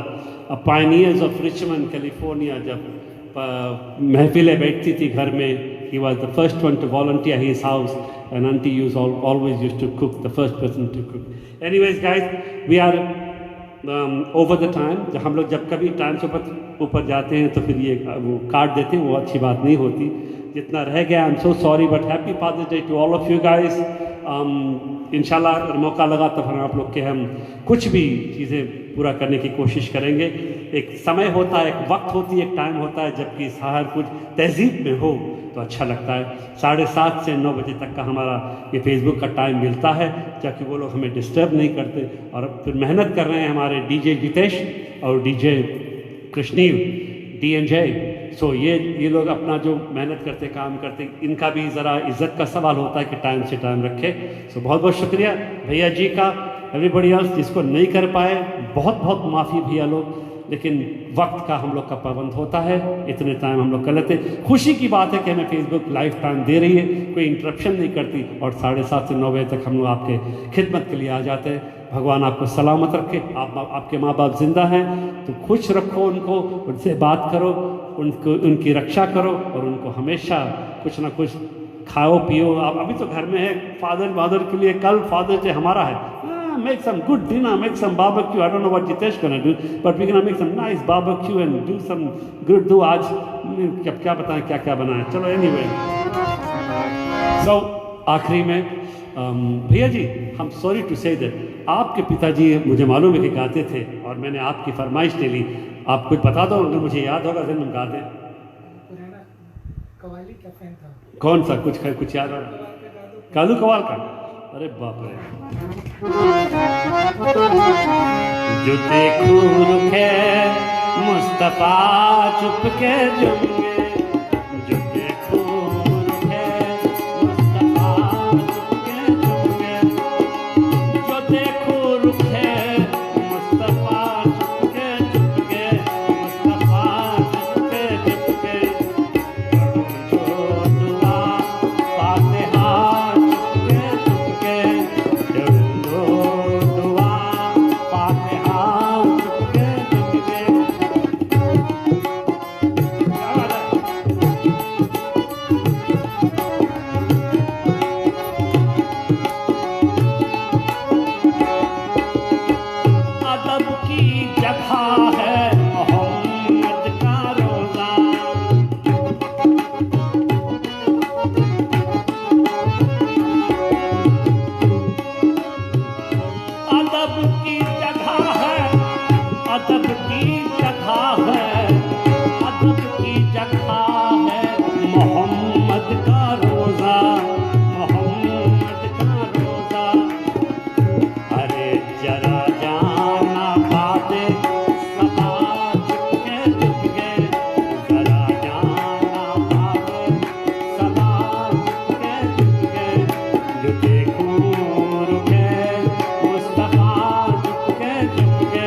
pioneers of Richmond, California. जब महफिलें बैठती थी घर में, he was the first one to volunteer his house, and auntie always used to cook, the first person to cook. Anyways, guys, we are over the time. जब हम लोग जब कभी टाइम से ऊपर जाते हैं तो फिर ये वो काट देते हैं, वो अच्छी बात नहीं होती. जितना रह गया, I am so sorry, but happy father's day to all of you guys. इंशाल्लाह अगर मौका लगा तो हम आप लोग के हम कुछ भी चीज़ें पूरा करने की कोशिश करेंगे. एक समय होता है, एक वक्त होती है, एक टाइम होता है, जबकि हर कुछ तहजीब में हो तो अच्छा लगता है. 7:30 से 9 बजे तक का हमारा ये फेसबुक का टाइम मिलता है, ताकि वो लोग हमें डिस्टर्ब नहीं करते. और फिर मेहनत कर रहे हैं हमारे डीजे जितेश और डीजे कृष्णील DNJ. सो ये लोग अपना जो मेहनत करते, काम करते, इनका भी ज़रा इज्जत का सवाल होता है कि टाइम से टाइम रखे. सो बहुत बहुत शुक्रिया भैया जी का. एवरीबडी एल्स जिसको नहीं कर पाए, बहुत बहुत माफ़ी भैया लोग, लेकिन वक्त का हम लोग का पाबंद होता है, इतने टाइम हम लोग कर लेते. खुशी की बात है कि हमें फेसबुक लाइफ टाइम दे रही है, कोई इंटरप्शन नहीं करती, और 7:30 से 9 बजे तक हम लोग आपके खिदमत के लिए आ जाते हैं. भगवान आपको सलामत रखे। आपके माँ बाप जिंदा हैं तो खुश रखो उनको, उनसे बात करो, उनकी रक्षा करो और उनको हमेशा कुछ ना कुछ खाओ पियो। आप अभी तो घर में है, फादर के लिए कल फादर्स डे हमारा है। Make some good dinner, make some barbecue. I don't know what Jitesh gonna do, but we're gonna make some nice barbecue and do some good do आज क्या बताएं क्या क्या बनाएं। चलो anyway, so आखिरी में भैया जी, हम सॉरी टू से दैट आपके पिताजी मुझे मालूम है कि गाते थे और मैंने आपकी फरमाइश ले ली। आप कुछ बता दो, अगर मुझे याद होगा जब हम गाते। पुराना कव्वाली का फैन था। कौन सा कुछ याद होगा? कालू कवाल का? अरे बाप रे। जो देखूं रुखे मुस्तफा चुप के जुम्मे, जो देखूं रुखे मुस्तफा चुप के जुम्मे, जो देखूं रुखे मुस्तफा चुप के जुम्मे, मुस्तफा चुप के जो दुआ फातिहा चुप के जो दुआ फातिहा चुप के अदब की जगह है मोहम्मद का रोज़ा, अदब की जगह है, अदब की जगह है, अदब की जगह है मोहम्मद का रोज़ा, मोहम्मद का रोज़ा। अरे जरा जाना बाते सदा चुपके चुपके, जरा जाना बाते सदा चुपके चुपके, जो देखूं रुके मुस्तफा चुपके चुपके,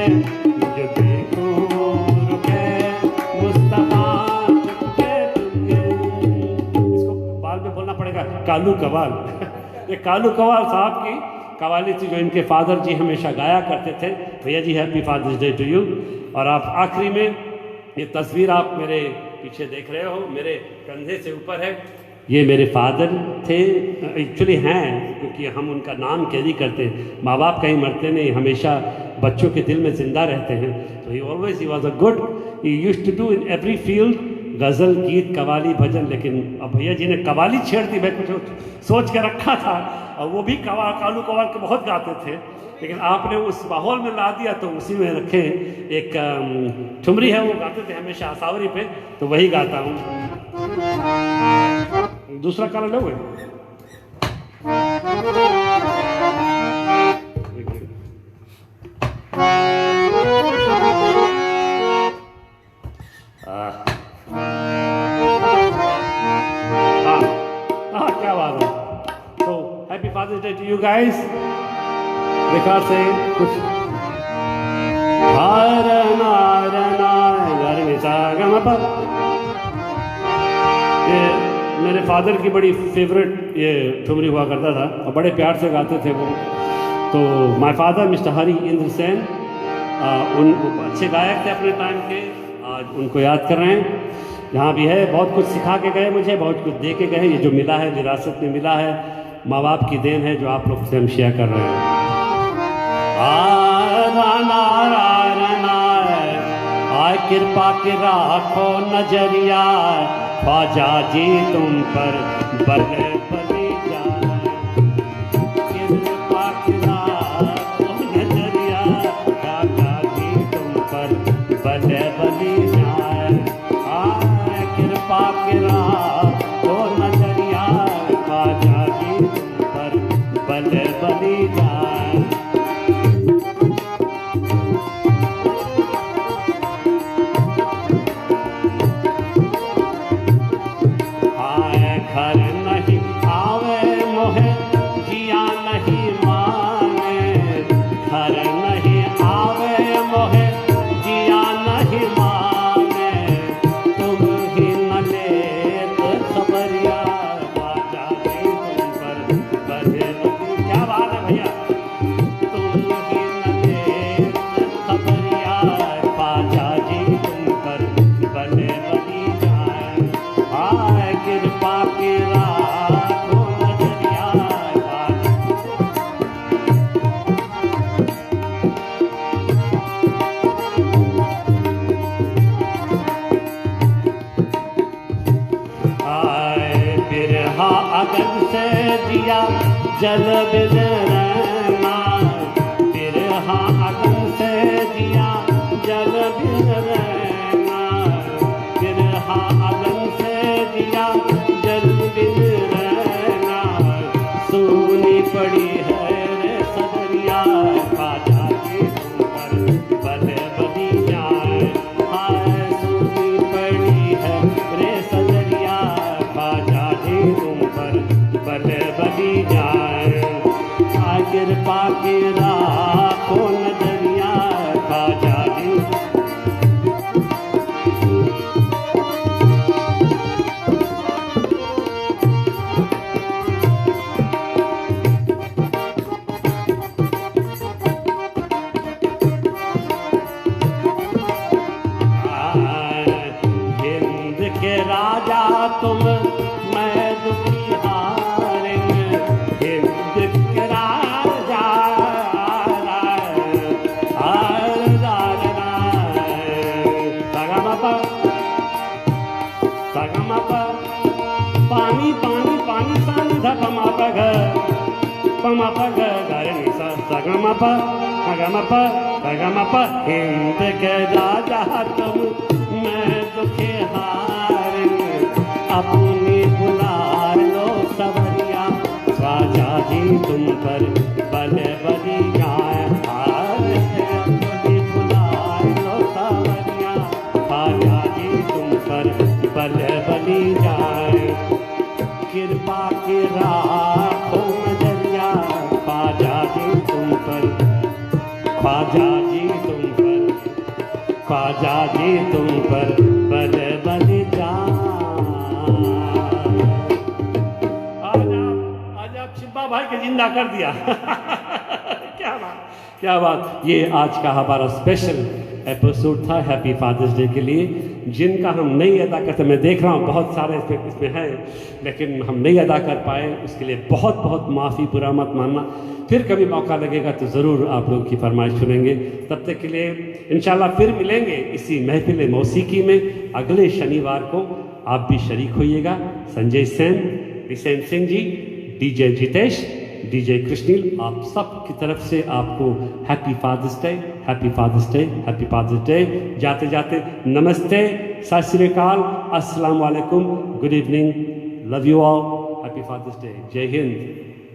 जो देखूं रुके मुस्तफा चुपके चुपके। इसको बाल में बोलना पड़ेगा, कालू कवाल। ये कालू कवाल साहब की कवाली थी जो इनके फादर जी हमेशा गाया करते थे। भैया जी happy father's day to you. और आप आखिरी में ये तस्वीर आप मेरे पीछे देख रहे हो, मेरे कंधे से ऊपर है, ये मेरे फादर थे, एक्चुअली हैं, क्योंकि हम उनका नाम कैरी करते हैं। माँ बाप कहीं मरते नहीं, हमेशा बच्चों के दिल में जिंदा रहते हैं। तो he always he was a good, he used to do in every field ghazal, geet, qawwali, भजन। लेकिन अब भैया जी ने कवाली छेड़ दी, मैं कुछ सोच के रखा था, और वो भी कालू कवाल के बहुत गाते थे, लेकिन आपने उस माहौल में ला दिया तो उसी में रखे। एक ठुमरी है, वो गाते थे हमेशा आसावरी पे, तो वही गाता हूँ। दूसरा काला लोगे? क्या बात है। तो happy father's day to you guys. बेकार से कुछ ये मेरे फादर की बड़ी फेवरेट ये ठुमरी हुआ करता था और बड़े प्यार से गाते थे वो। तो माय फादर मिस्टर हरी इंद्र सेन, उन अच्छे गायक थे अपने टाइम के, आज उनको याद कर रहे हैं। यहाँ भी है, बहुत कुछ सिखा के गए मुझे, बहुत कुछ दे के गए। ये जो मिला है, विरासत में मिला है, माँ बाप की देन है, जो आप लोग से हम शेयर कर रहे हैं। आय कृपा के राखो नजरिया, ख्वाजा जी तुम पर बले बली जाए। कृपा के राखो नजरिया, ख्वाजा जी तुम पर बले बली जाए। आय कृपा के राखो नजरिया, ख्वाजा जी तुम पर बले बली जाए। घर नहीं आओ जल बिन रहना, बिरहा अगन से जिया जल बिन रहना, बिरहा अगन से जिया जल बिन रहना, सूनी पड़ी है रे सदरिया, ख्वाजा जी तुम पर बल बदी जाए, हाय सूनी पड़ी है रे सदरिया, ख्वाजा जी तुम पर बल बदी जाए, आ कृपा की राखो नजरिया, ख्वाजा जी हिंद के राजा तुम मैं दुखी हारिन, हिंद के राजा पानी पानी पानी सान धपमा पग पमा पग गरनी सा सगमा प गमा प हिंद के राजा तुम मैं दुखे हारिन, अपनी बुला लो सवरिया, ख्वाजा जी तुम पर बल बदी जाए, अपनी बुला लो सवरिया, ख्वाजा जी तुम पर बल बदी जाए, कृपा की राखो नजरिया, ख्वाजा जी तुम पर, ख्वाजा जी तुम पर, ख्वाजा जी तुम पर बल बदी जाए। आज आप शिब्बा भाई के जिंदा कर दिया। क्या बात, क्या बात। ये आज का हमारा स्पेशल एपिसोड था हैप्पी फादर्स डे के लिए, जिनका हम नहीं अदा करते, मैं देख रहा हूँ बहुत सारे इसमें हैं, लेकिन हम नहीं अदा कर पाए, उसके लिए बहुत बहुत माफ़ी, बुरा मत मानना। फिर कभी मौका लगेगा तो ज़रूर आप लोगों की फरमाइश सुनेंगे। तब तक के लिए इंशाल्लाह फिर मिलेंगे इसी महफिल मौसीकी में अगले शनिवार को। आप भी शरीक होइएगा। संजय सेन, बिसेन सिंह जी, डीजे जितेश, डीजे कृष्णिल, आप सब की तरफ से आपको happy father's day, happy father's day, happy father's day. जाते जाते नमस्ते, सत श्री अकाल, अस्सलाम वालेकुम, good evening, love you all, happy father's day. जय हिंद,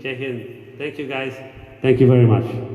जय Hind. Thank you guys, thank you very much.